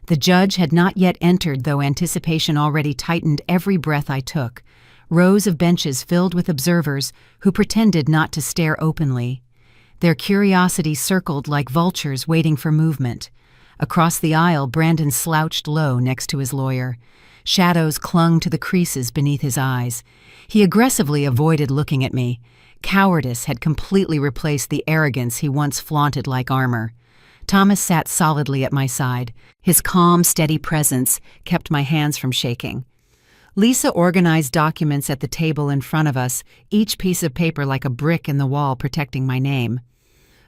The judge had not yet entered, though anticipation already tightened every breath I took. Rows of benches filled with observers who pretended not to stare openly. Their curiosity circled like vultures waiting for movement. Across the aisle, Brandon slouched low next to his lawyer. Shadows clung to the creases beneath his eyes. He aggressively avoided looking at me. Cowardice had completely replaced the arrogance he once flaunted like armor. Thomas sat solidly at my side. His calm, steady presence kept my hands from shaking. Lisa organized documents at the table in front of us, each piece of paper like a brick in the wall protecting my name.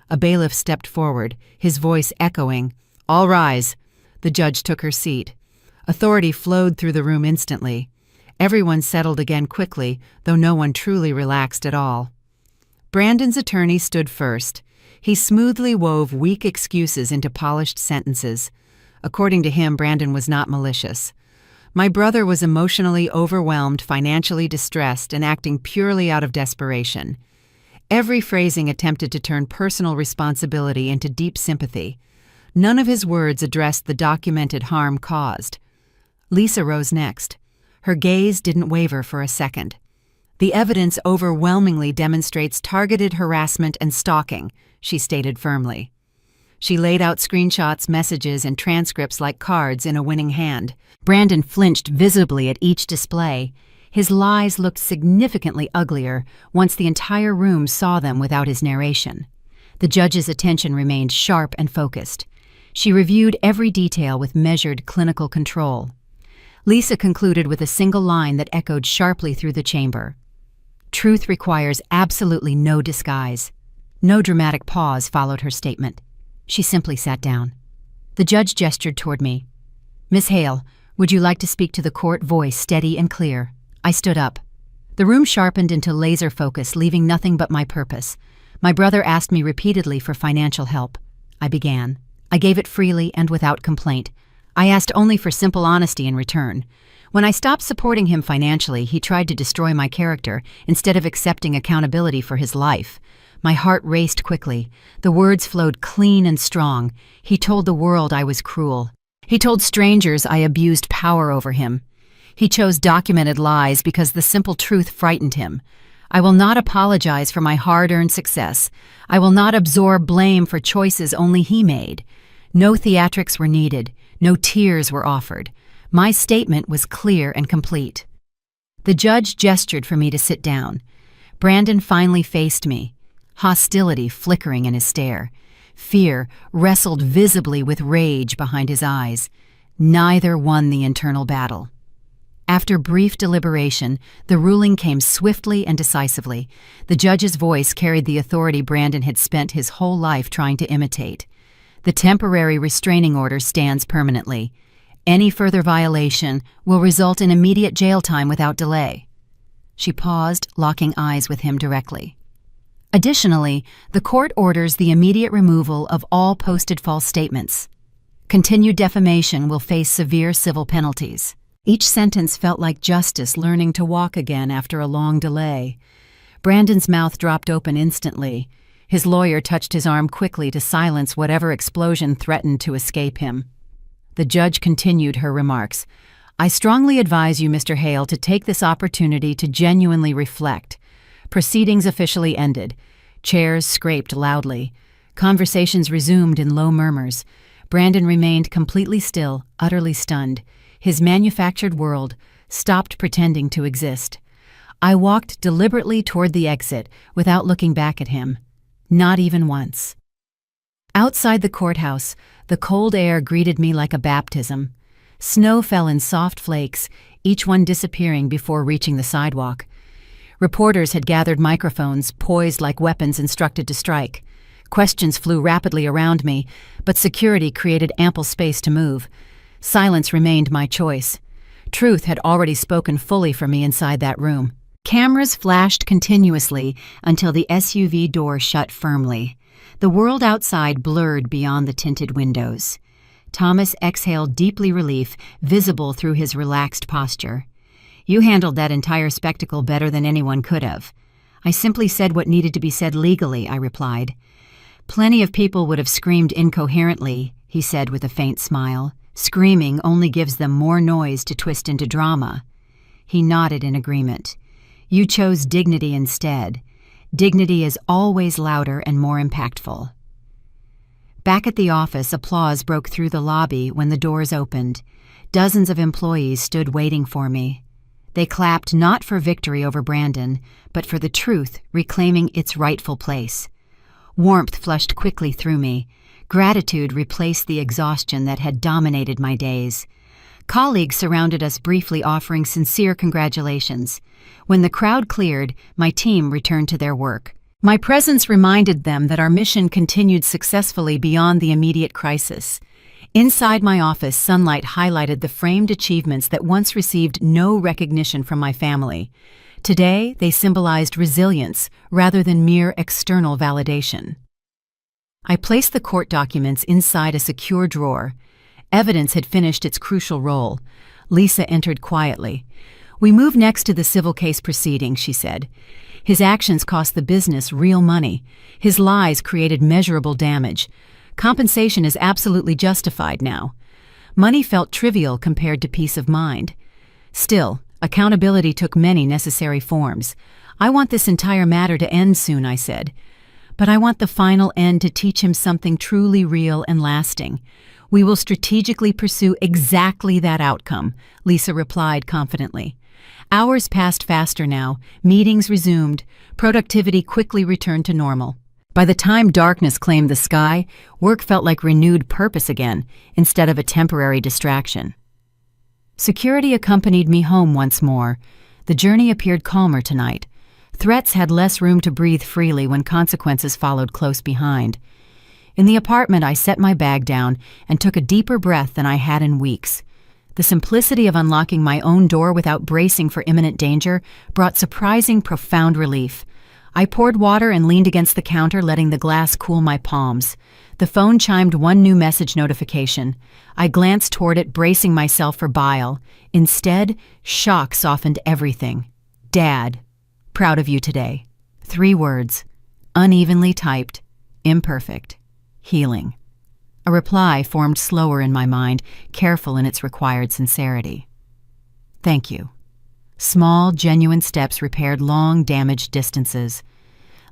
A bailiff stepped forward, his voice echoing, "All rise." The judge took her seat. Authority flowed through the room instantly. Everyone settled again quickly, though no one truly relaxed at all. Brandon's attorney stood first. He smoothly wove weak excuses into polished sentences. According to him, Brandon was not malicious. My brother was emotionally overwhelmed, financially distressed, and acting purely out of desperation. Every phrasing attempted to turn personal responsibility into deep sympathy. None of his words addressed the documented harm caused. Lisa rose next. Her gaze didn't waver for a second. "The evidence overwhelmingly demonstrates targeted harassment and stalking," she stated firmly. She laid out screenshots, messages, and transcripts like cards in a winning hand. Brandon flinched visibly at each display. His lies looked significantly uglier once the entire room saw them without his narration. The judge's attention remained sharp and focused. She reviewed every detail with measured clinical control. Lisa concluded with a single line that echoed sharply through the chamber. "Truth requires absolutely no disguise." No dramatic pause followed her statement. She simply sat down. The judge gestured toward me. "Miss Hale, would you like to speak to the court?" Voice steady and clear. I stood up. The room sharpened into laser focus, leaving nothing but my purpose. My brother asked me repeatedly for financial help. I began. I gave it freely and without complaint. I asked only for simple honesty in return. When I stopped supporting him financially, he tried to destroy my character instead of accepting accountability for his life. My heart raced quickly. The words flowed clean and strong. He told the world I was cruel. He told strangers I abused power over him. He chose documented lies because the simple truth frightened him. I will not apologize for my hard-earned success. I will not absorb blame for choices only he made. No theatrics were needed. No tears were offered. My statement was clear and complete. The judge gestured for me to sit down. Brandon finally faced me. Hostility flickering in his stare. Fear wrestled visibly with rage behind his eyes. Neither won the internal battle. After brief deliberation, the ruling came swiftly and decisively. The judge's voice carried the authority Brandon had spent his whole life trying to imitate. The temporary restraining order stands permanently. Any further violation will result in immediate jail time without delay. She paused, locking eyes with him directly. Additionally, the court orders the immediate removal of all posted false statements. Continued defamation will face severe civil penalties. Each sentence felt like justice learning to walk again after a long delay. Brandon's mouth dropped open instantly. His lawyer touched his arm quickly to silence whatever explosion threatened to escape him. The judge continued her remarks. I strongly advise you, Mr. Hale, to take this opportunity to genuinely reflect. Proceedings officially ended. Chairs scraped loudly. Conversations resumed in low murmurs. Brandon remained completely still, utterly stunned. His manufactured world stopped pretending to exist. I walked deliberately toward the exit without looking back at him. Not even once. Outside the courthouse, the cold air greeted me like a baptism. Snow fell in soft flakes, each one disappearing before reaching the sidewalk. Reporters had gathered microphones, poised like weapons instructed to strike. Questions flew rapidly around me, but security created ample space to move. Silence remained my choice. Truth had already spoken fully for me inside that room. Cameras flashed continuously until the SUV door shut firmly. The world outside blurred beyond the tinted windows. Thomas exhaled deeply relief, visible through his relaxed posture. You handled that entire spectacle better than anyone could have. I simply said what needed to be said legally, I replied. Plenty of people would have screamed incoherently, he said with a faint smile. Screaming only gives them more noise to twist into drama. He nodded in agreement. You chose dignity instead. Dignity is always louder and more impactful. Back at the office, applause broke through the lobby when the doors opened. Dozens of employees stood waiting for me. They clapped not for victory over Brandon, but for the truth reclaiming its rightful place. Warmth flushed quickly through me. Gratitude replaced the exhaustion that had dominated my days. Colleagues surrounded us briefly, offering sincere congratulations. When the crowd cleared, my team returned to their work. My presence reminded them that our mission continued successfully beyond the immediate crisis. Inside my office, sunlight highlighted the framed achievements that once received no recognition from my family. Today, they symbolized resilience rather than mere external validation. I placed the court documents inside a secure drawer. Evidence had finished its crucial role. Lisa entered quietly. We move next to the civil case proceeding, she said. His actions cost the business real money. His lies created measurable damage. Compensation is absolutely justified now. Money felt trivial compared to peace of mind. Still, accountability took many necessary forms. I want this entire matter to end soon, I said. But I want the final end to teach him something truly real and lasting. We will strategically pursue exactly that outcome, Lisa replied confidently. Hours passed faster now, meetings resumed, productivity quickly returned to normal. By the time darkness claimed the sky, work felt like renewed purpose again, instead of a temporary distraction. Security accompanied me home once more. The journey appeared calmer tonight. Threats had less room to breathe freely when consequences followed close behind. In the apartment, I set my bag down and took a deeper breath than I had in weeks. The simplicity of unlocking my own door without bracing for imminent danger brought surprising, profound relief. I poured water and leaned against the counter, letting the glass cool my palms. The phone chimed one new message notification. I glanced toward it, bracing myself for bile. Instead, shock softened everything. Dad, proud of you today. 3 words. Unevenly typed. Imperfect. Healing. A reply formed slower in my mind, careful in its required sincerity. Thank you. Small, genuine steps repaired long, damaged distances.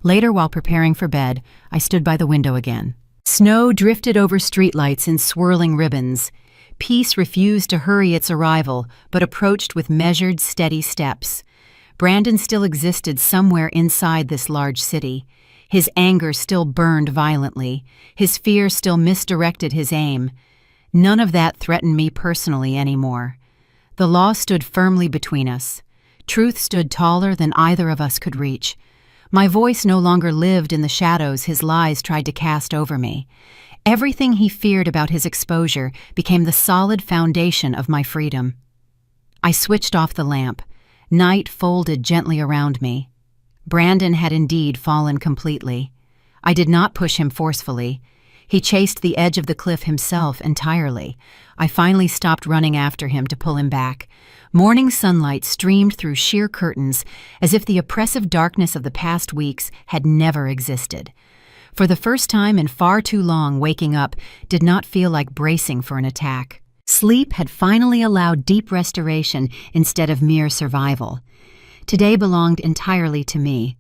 Later, while preparing for bed, I stood by the window again. Snow drifted over streetlights in swirling ribbons. Peace refused to hurry its arrival, but approached with measured, steady steps. Brandon still existed somewhere inside this large city. His anger still burned violently. His fear still misdirected his aim. None of that threatened me personally anymore. The law stood firmly between us. Truth stood taller than either of us could reach. My voice no longer lived in the shadows his lies tried to cast over me. Everything he feared about his exposure became the solid foundation of my freedom. I switched off the lamp. Night folded gently around me. Brandon had indeed fallen completely. I did not push him forcefully. He chased the edge of the cliff himself entirely. I finally stopped running after him to pull him back. Morning sunlight streamed through sheer curtains as if the oppressive darkness of the past weeks had never existed. For the first time in far too long, waking up did not feel like bracing for an attack. Sleep had finally allowed deep restoration instead of mere survival. Today belonged entirely to me.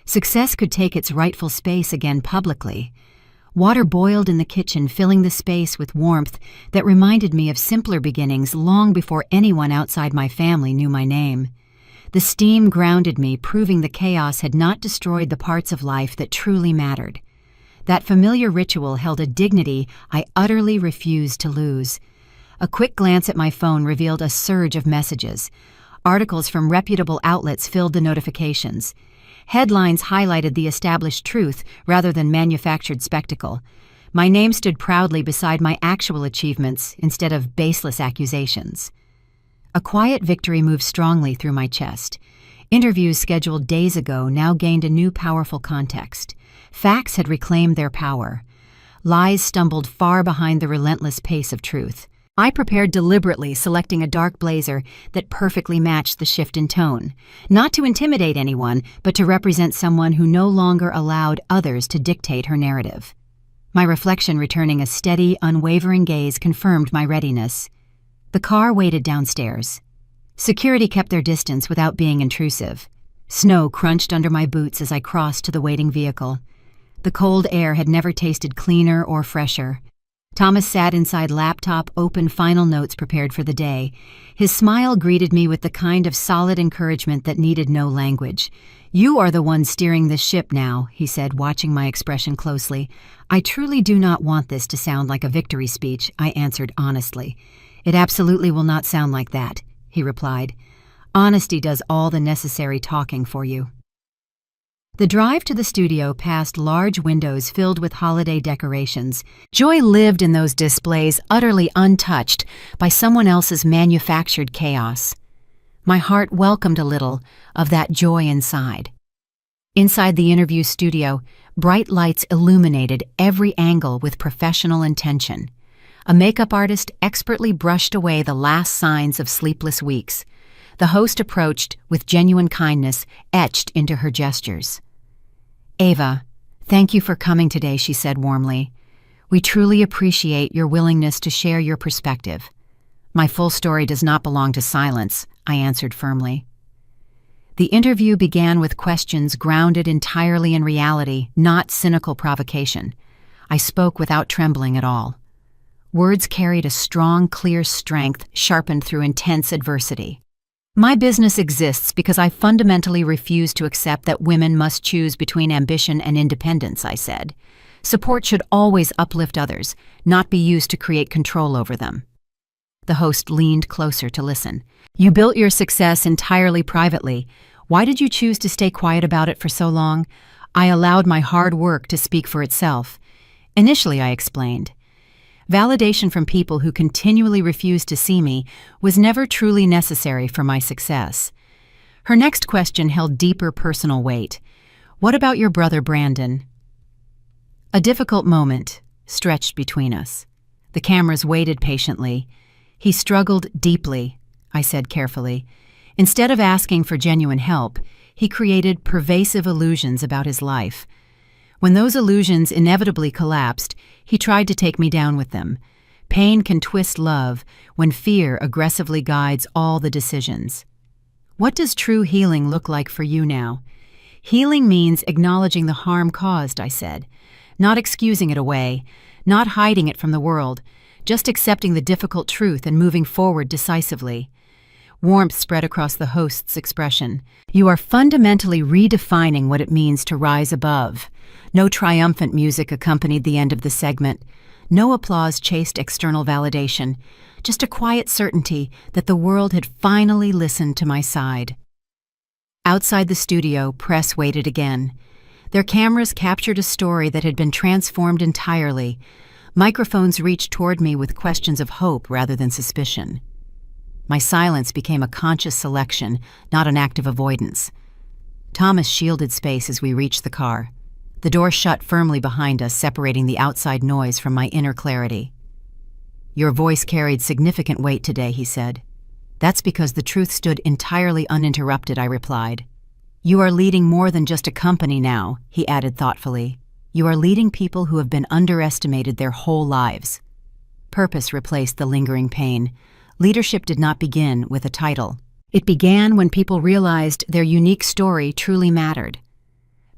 Success could take its rightful space again publicly. Water boiled in the kitchen, filling the space with warmth that reminded me of simpler beginnings long before anyone outside my family knew my name. The steam grounded me, proving the chaos had not destroyed the parts of life that truly mattered. That familiar ritual held a dignity I utterly refused to lose. A quick glance at my phone revealed a surge of messages. Articles from reputable outlets filled the notifications. Headlines highlighted the established truth rather than manufactured spectacle. My name stood proudly beside my actual achievements instead of baseless accusations. A quiet victory moved strongly through my chest. Interviews scheduled days ago now gained a new powerful context. Facts had reclaimed their power. Lies stumbled far behind the relentless pace of truth. I prepared deliberately, selecting a dark blazer that perfectly matched the shift in tone, not to intimidate anyone, but to represent someone who no longer allowed others to dictate her narrative. My reflection returning a steady, unwavering gaze confirmed my readiness. The car waited downstairs. Security kept their distance without being intrusive. Snow crunched under my boots as I crossed to the waiting vehicle. The cold air had never tasted cleaner or fresher. Thomas sat inside laptop, open final notes prepared for the day. His smile greeted me with the kind of solid encouragement that needed no language. "You are the one steering this ship now," he said, watching my expression closely. "I truly do not want this to sound like a victory speech," I answered honestly. "It absolutely will not sound like that," he replied. "Honesty does all the necessary talking for you." The drive to the studio passed large windows filled with holiday decorations. Joy lived in those displays, utterly untouched by someone else's manufactured chaos. My heart welcomed a little of that joy inside. Inside the interview studio, bright lights illuminated every angle with professional intention. A makeup artist expertly brushed away the last signs of sleepless weeks. The host approached with genuine kindness etched into her gestures. "Ava, thank you for coming today," she said warmly. "We truly appreciate your willingness to share your perspective." "My full story does not belong to silence," I answered firmly. The interview began with questions grounded entirely in reality, not cynical provocation. I spoke without trembling at all. Words carried a strong, clear strength sharpened through intense adversity. "My business exists because I fundamentally refuse to accept that women must choose between ambition and independence," I said. "Support should always uplift others, not be used to create control over them." The host leaned closer to listen. "You built your success entirely privately. Why did you choose to stay quiet about it for so long?" "I allowed my hard work to speak for itself." Initially, I explained. Validation from people who continually refused to see me was never truly necessary for my success. Her next question held deeper personal weight. "What about your brother Brandon?" A difficult moment stretched between us. The cameras waited patiently. "He struggled deeply," I said carefully. Instead of asking for genuine help, he created pervasive illusions about his life. When those illusions inevitably collapsed, he tried to take me down with them. Pain can twist love when fear aggressively guides all the decisions. What does true healing look like for you now? Healing means acknowledging the harm caused, I said. Not excusing it away, not hiding it from the world, just accepting the difficult truth and moving forward decisively. Warmth spread across the host's expression. "You are fundamentally redefining what it means to rise above." No triumphant music accompanied the end of the segment. No applause chased external validation. Just a quiet certainty that the world had finally listened to my side. Outside the studio, press waited again. Their cameras captured a story that had been transformed entirely. Microphones reached toward me with questions of hope rather than suspicion. My silence became a conscious selection, not an act of avoidance. Thomas shielded space as we reached the car. The door shut firmly behind us, separating the outside noise from my inner clarity. "Your voice carried significant weight today," he said. "That's because the truth stood entirely uninterrupted," I replied. "You are leading more than just a company now," he added thoughtfully. "You are leading people who have been underestimated their whole lives." Purpose replaced the lingering pain. Leadership did not begin with a title. It began when people realized their unique story truly mattered.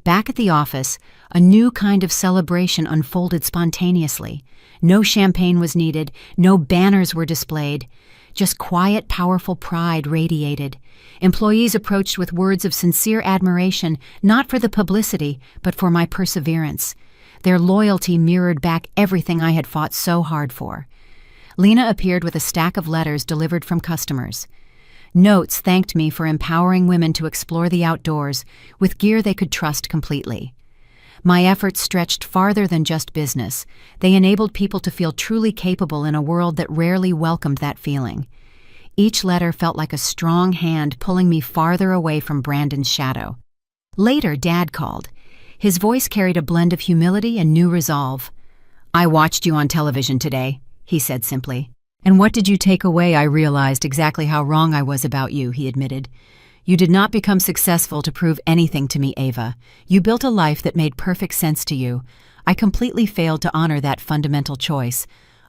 Back at the office, a new kind of celebration unfolded spontaneously. No champagne was needed, no banners were displayed. Just quiet, powerful pride radiated. Employees approached with words of sincere admiration, not for the publicity, but for my perseverance. Their loyalty mirrored back everything I had fought so hard for. Lena appeared with a stack of letters delivered from customers. Notes thanked me for empowering women to explore the outdoors with gear they could trust completely. My efforts stretched farther than just business. They enabled people to feel truly capable in a world that rarely welcomed that feeling. Each letter felt like a strong hand pulling me farther away from Brandon's shadow. Later, Dad called. His voice carried a blend of humility and new resolve. "I watched you on television today," he said simply. "And what did you take away?" "I realized exactly how wrong I was about you," he admitted. "You did not become successful to prove anything to me, Ava. You built a life that made perfect sense to you. I completely failed to honor that fundamental choice."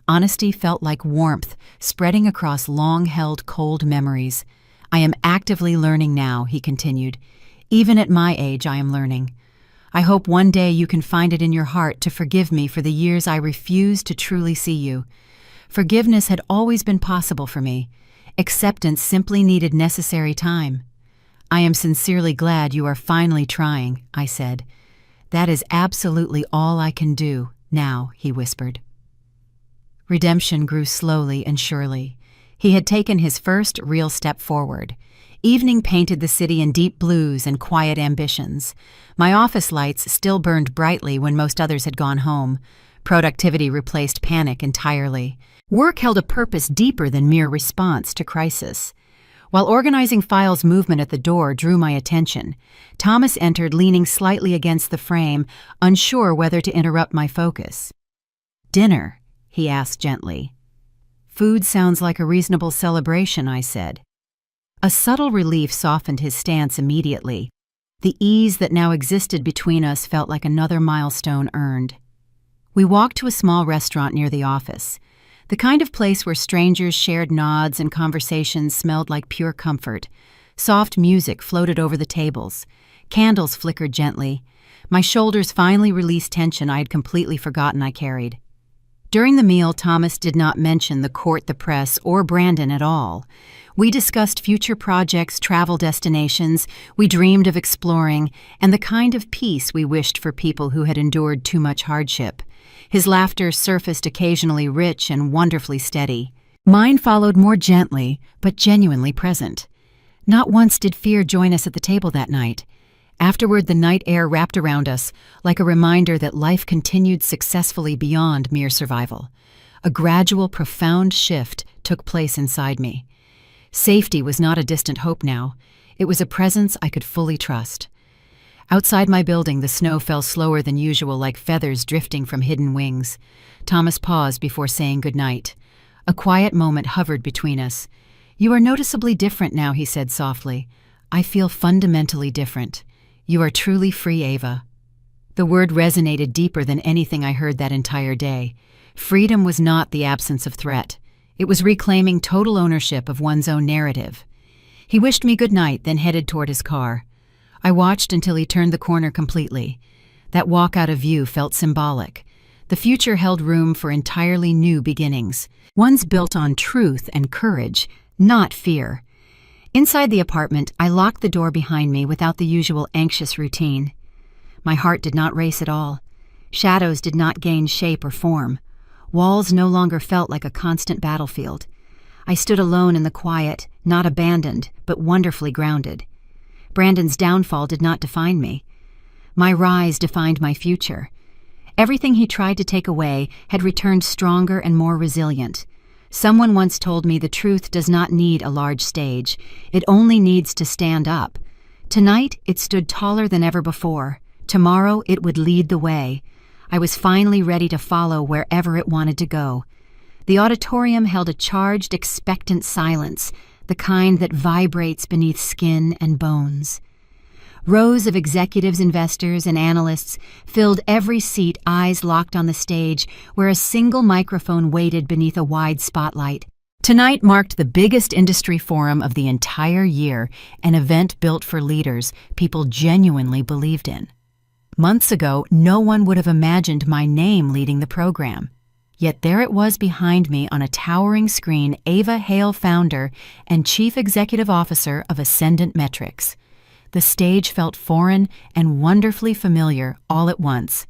Honesty felt like warmth, spreading across long-held cold memories. "I am actively learning now," he continued. "Even at my age, I am learning. I hope one day you can find it in your heart to forgive me for the years I refused to truly see you. Forgiveness had always been possible for me. Acceptance simply needed necessary time." "I am sincerely glad you are finally trying," I said. "That is absolutely all I can do now," he whispered. Redemption grew slowly and surely. He had taken his first real step forward. Evening painted the city in deep blues and quiet ambitions. My office lights still burned brightly when most others had gone home. Productivity replaced panic entirely. Work held a purpose deeper than mere response to crisis. While organizing files, movement at the door drew my attention. Thomas entered, leaning slightly against the frame, unsure whether to interrupt my focus. "Dinner?" he asked gently. "Food sounds like a reasonable celebration," I said. A subtle relief softened his stance immediately. The ease that now existed between us felt like another milestone earned. We walked to a small restaurant near the office, the kind of place where strangers shared nods and conversations smelled like pure comfort. Soft music floated over the tables. Candles flickered gently. My shoulders finally released tension I had completely forgotten I carried. During the meal, Thomas did not mention the court, the press, or Brandon at all. We discussed future projects, travel destinations we dreamed of exploring, and the kind of peace we wished for people who had endured too much hardship. His laughter surfaced occasionally rich and wonderfully steady. Mine followed more gently, but genuinely present. Not once did fear join us at the table that night. Afterward, the night air wrapped around us, like a reminder that life continued successfully beyond mere survival. A gradual, profound shift took place inside me. Safety was not a distant hope now. It was a presence I could fully trust. Outside my building, the snow fell slower than usual, like feathers drifting from hidden wings. Thomas paused before saying goodnight. A quiet moment hovered between us. "You are noticeably different now," he said softly. "I feel fundamentally different. You are truly free, Ava." The word resonated deeper than anything I heard that entire day. Freedom was not the absence of threat. It was reclaiming total ownership of one's own narrative. He wished me good night, then headed toward his car. I watched until he turned the corner completely. That walk out of view felt symbolic. The future held room for entirely new beginnings, ones built on truth and courage, not fear. Inside the apartment, I locked the door behind me without the usual anxious routine. My heart did not race at all. Shadows did not gain shape or form. Walls no longer felt like a constant battlefield. I stood alone in the quiet, not abandoned, but wonderfully grounded. Brandon's downfall did not define me. My rise defined my future. Everything he tried to take away had returned stronger and more resilient. Someone once told me the truth does not need a large stage. It only needs to stand up. Tonight, it stood taller than ever before. Tomorrow, it would lead the way. I was finally ready to follow wherever it wanted to go. The auditorium held a charged, expectant silence, the kind that vibrates beneath skin and bones. Rows of executives, investors, and analysts filled every seat, eyes locked on the stage, where a single microphone waited beneath a wide spotlight. Tonight marked the biggest industry forum of the entire year, an event built for leaders people genuinely believed in. Months ago, no one would have imagined my name leading the program. Yet there it was behind me on a towering screen, Ava Hale, founder and Chief Executive Officer of Ascendant Metrics. The stage felt foreign and wonderfully familiar all at once.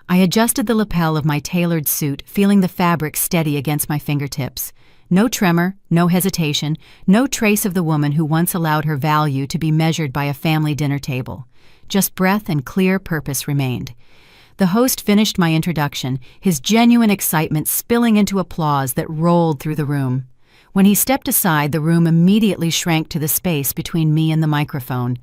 I adjusted the lapel of my tailored suit, feeling the fabric steady against my fingertips. No tremor, no hesitation, no trace of the woman who once allowed her value to be measured by a family dinner table. Just breath and clear purpose remained. The host finished my introduction, his genuine excitement spilling into applause that rolled through the room. When he stepped aside, the room immediately shrank to the space between me and the microphone.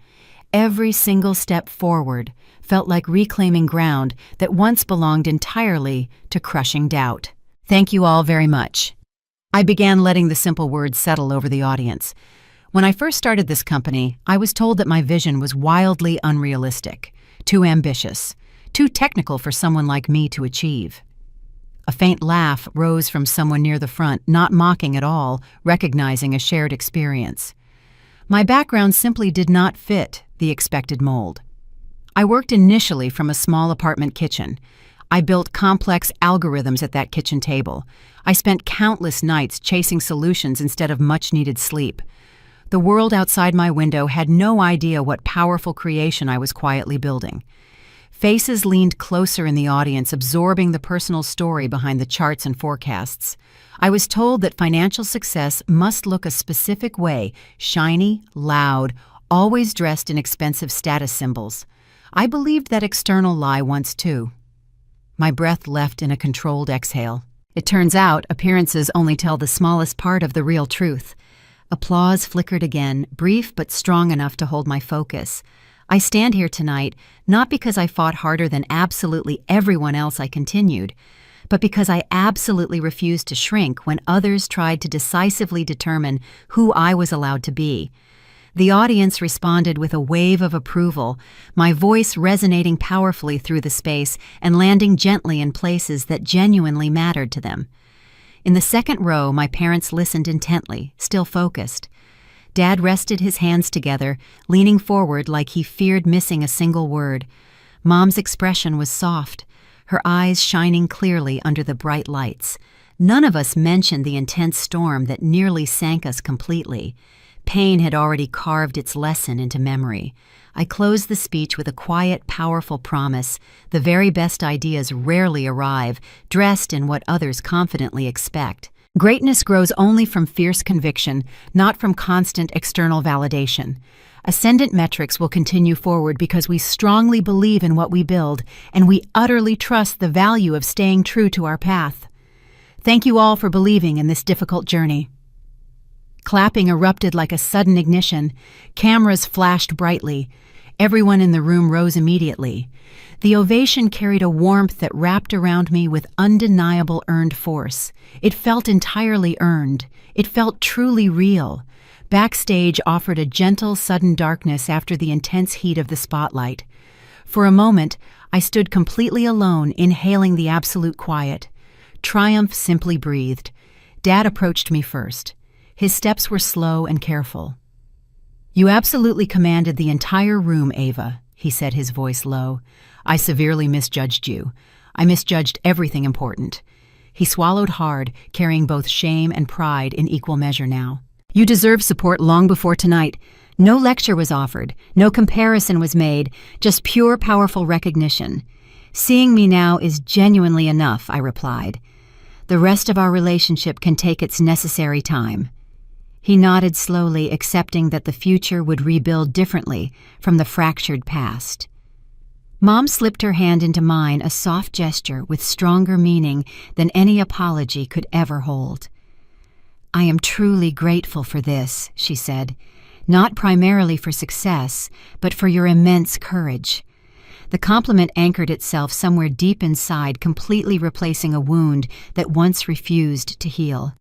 Every single step forward felt like reclaiming ground that once belonged entirely to crushing doubt. Thank you all very much. I began letting the simple words settle over the audience. When I first started this company, I was told that my vision was wildly unrealistic, too ambitious, too technical for someone like me to achieve. A faint laugh rose from someone near the front, not mocking at all, recognizing a shared experience. My background simply did not fit the expected mold. I worked initially from a small apartment kitchen. I built complex algorithms at that kitchen table. I spent countless nights chasing solutions instead of much-needed sleep. The world outside my window had no idea what powerful creation I was quietly building. Faces leaned closer in the audience, absorbing the personal story behind the charts and forecasts. I was told that financial success must look a specific way, shiny, loud, always dressed in expensive status symbols. I believed that external lie once too. My breath left in a controlled exhale. It turns out appearances only tell the smallest part of the real truth. Applause flickered again, brief but strong enough to hold my focus. I stand here tonight not because I fought harder than absolutely everyone else, I continued, but because I absolutely refused to shrink when others tried to decisively determine who I was allowed to be. The audience responded with a wave of approval, my voice resonating powerfully through the space and landing gently in places that genuinely mattered to them. In the second row, my parents listened intently, still focused. Dad rested his hands together, leaning forward like he feared missing a single word. Mom's expression was soft, her eyes shining clearly under the bright lights. None of us mentioned the intense storm that nearly sank us completely. Pain had already carved its lesson into memory. I closed the speech with a quiet, powerful promise. The very best ideas rarely arrive, dressed in what others confidently expect. Greatness grows only from fierce conviction, not from constant external validation. Ascendant Metrics will continue forward because we strongly believe in what we build, and we utterly trust the value of staying true to our path. Thank you all for believing in this difficult journey. Clapping erupted like a sudden ignition. Cameras flashed brightly. Everyone in the room rose immediately. The ovation carried a warmth that wrapped around me with undeniable earned force. It felt entirely earned. It felt truly real. Backstage offered a gentle, sudden darkness after the intense heat of the spotlight. For a moment, I stood completely alone, inhaling the absolute quiet. Triumph simply breathed. Dad approached me first. His steps were slow and careful. "You absolutely commanded the entire room, Ava," he said, his voice low. "I severely misjudged you. I misjudged everything important." He swallowed hard, carrying both shame and pride in equal measure now. "You deserve support long before tonight. No lecture was offered, no comparison was made, just pure, powerful recognition. Seeing me now is genuinely enough," I replied. "The rest of our relationship can take its necessary time." He nodded slowly, accepting that the future would rebuild differently from the fractured past. Mom slipped her hand into mine, a soft gesture with stronger meaning than any apology could ever hold. "I am truly grateful for this," she said, "not primarily for success, but for your immense courage." The compliment anchored itself somewhere deep inside, completely replacing a wound that once refused to heal.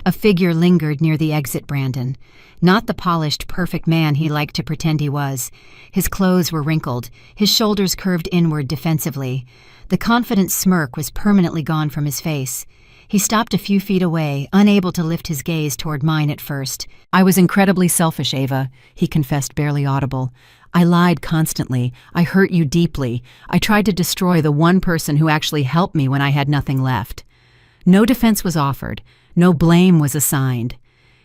A figure lingered near the exit, Brandon. Not the polished, perfect man he liked to pretend he was. His clothes were wrinkled, his shoulders curved inward defensively. The confident smirk was permanently gone from his face. He stopped a few feet away, unable to lift his gaze toward mine at first. "I was incredibly selfish, Ava," he confessed, barely audible. "I lied constantly. I hurt you deeply. I tried to destroy the one person who actually helped me when I had nothing left." No defense was offered. No blame was assigned.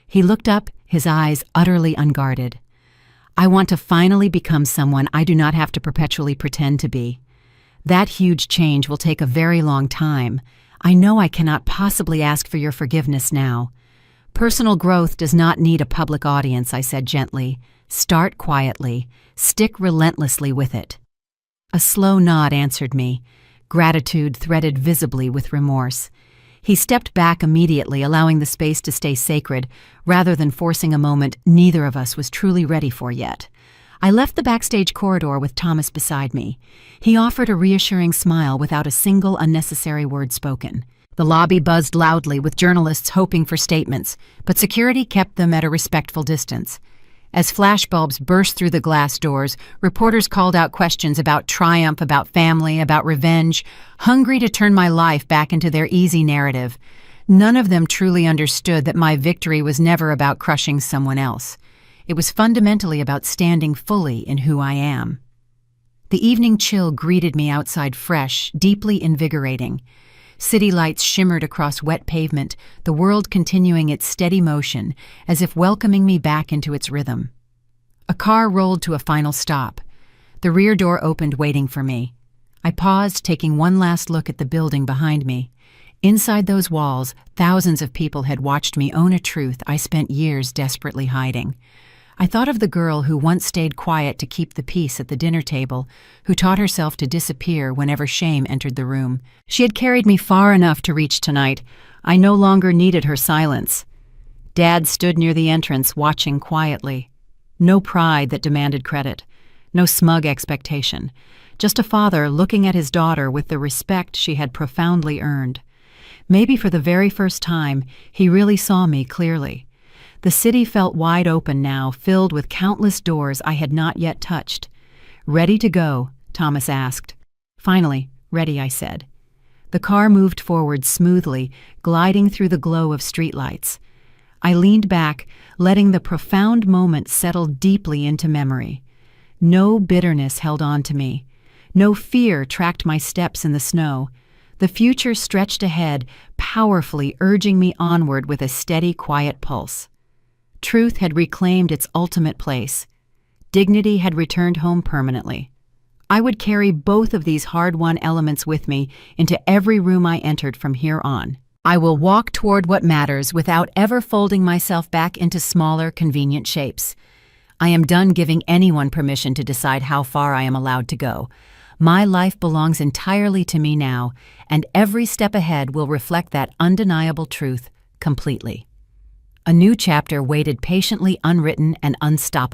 He looked up, his eyes utterly unguarded. "I want to finally become someone I do not have to perpetually pretend to be. That huge change will take a very long time. I know I cannot possibly ask for your forgiveness now. Personal growth does not need a public audience," I said gently. "Start quietly. Stick relentlessly with it." A slow nod answered me, gratitude threaded visibly with remorse. He stepped back immediately, allowing the space to stay sacred, rather than forcing a moment neither of us was truly ready for yet. I left the backstage corridor with Thomas beside me. He offered a reassuring smile without a single unnecessary word spoken. The lobby buzzed loudly with journalists hoping for statements, but security kept them at a respectful distance. As flashbulbs burst through the glass doors, reporters called out questions about triumph, about family, about revenge, hungry to turn my life back into their easy narrative. None of them truly understood that my victory was never about crushing someone else. It was fundamentally about standing fully in who I am. The evening chill greeted me outside fresh, deeply invigorating. City lights shimmered across wet pavement, the world continuing its steady motion, as if welcoming me back into its rhythm. A car rolled to a final stop. The rear door opened, waiting for me. I paused, taking one last look at the building behind me. Inside those walls, thousands of people had watched me own a truth I spent years desperately hiding. I thought of the girl who once stayed quiet to keep the peace at the dinner table, who taught herself to disappear whenever shame entered the room. She had carried me far enough to reach tonight. I no longer needed her silence. Dad stood near the entrance, watching quietly. No pride that demanded credit. No smug expectation. Just a father looking at his daughter with the respect she had profoundly earned. Maybe for the very first time, he really saw me clearly. The city felt wide open now, filled with countless doors I had not yet touched. "Ready to go?" Thomas asked. "Finally, ready," I said. The car moved forward smoothly, gliding through the glow of streetlights. I leaned back, letting the profound moment settle deeply into memory. No bitterness held on to me. No fear tracked my steps in the snow. The future stretched ahead, powerfully urging me onward with a steady, quiet pulse. Truth had reclaimed its ultimate place. Dignity had returned home permanently. I would carry both of these hard-won elements with me into every room I entered from here on. I will walk toward what matters without ever folding myself back into smaller, convenient shapes. I am done giving anyone permission to decide how far I am allowed to go. My life belongs entirely to me now, and every step ahead will reflect that undeniable truth completely. A new chapter waited patiently, unwritten and unstoppable.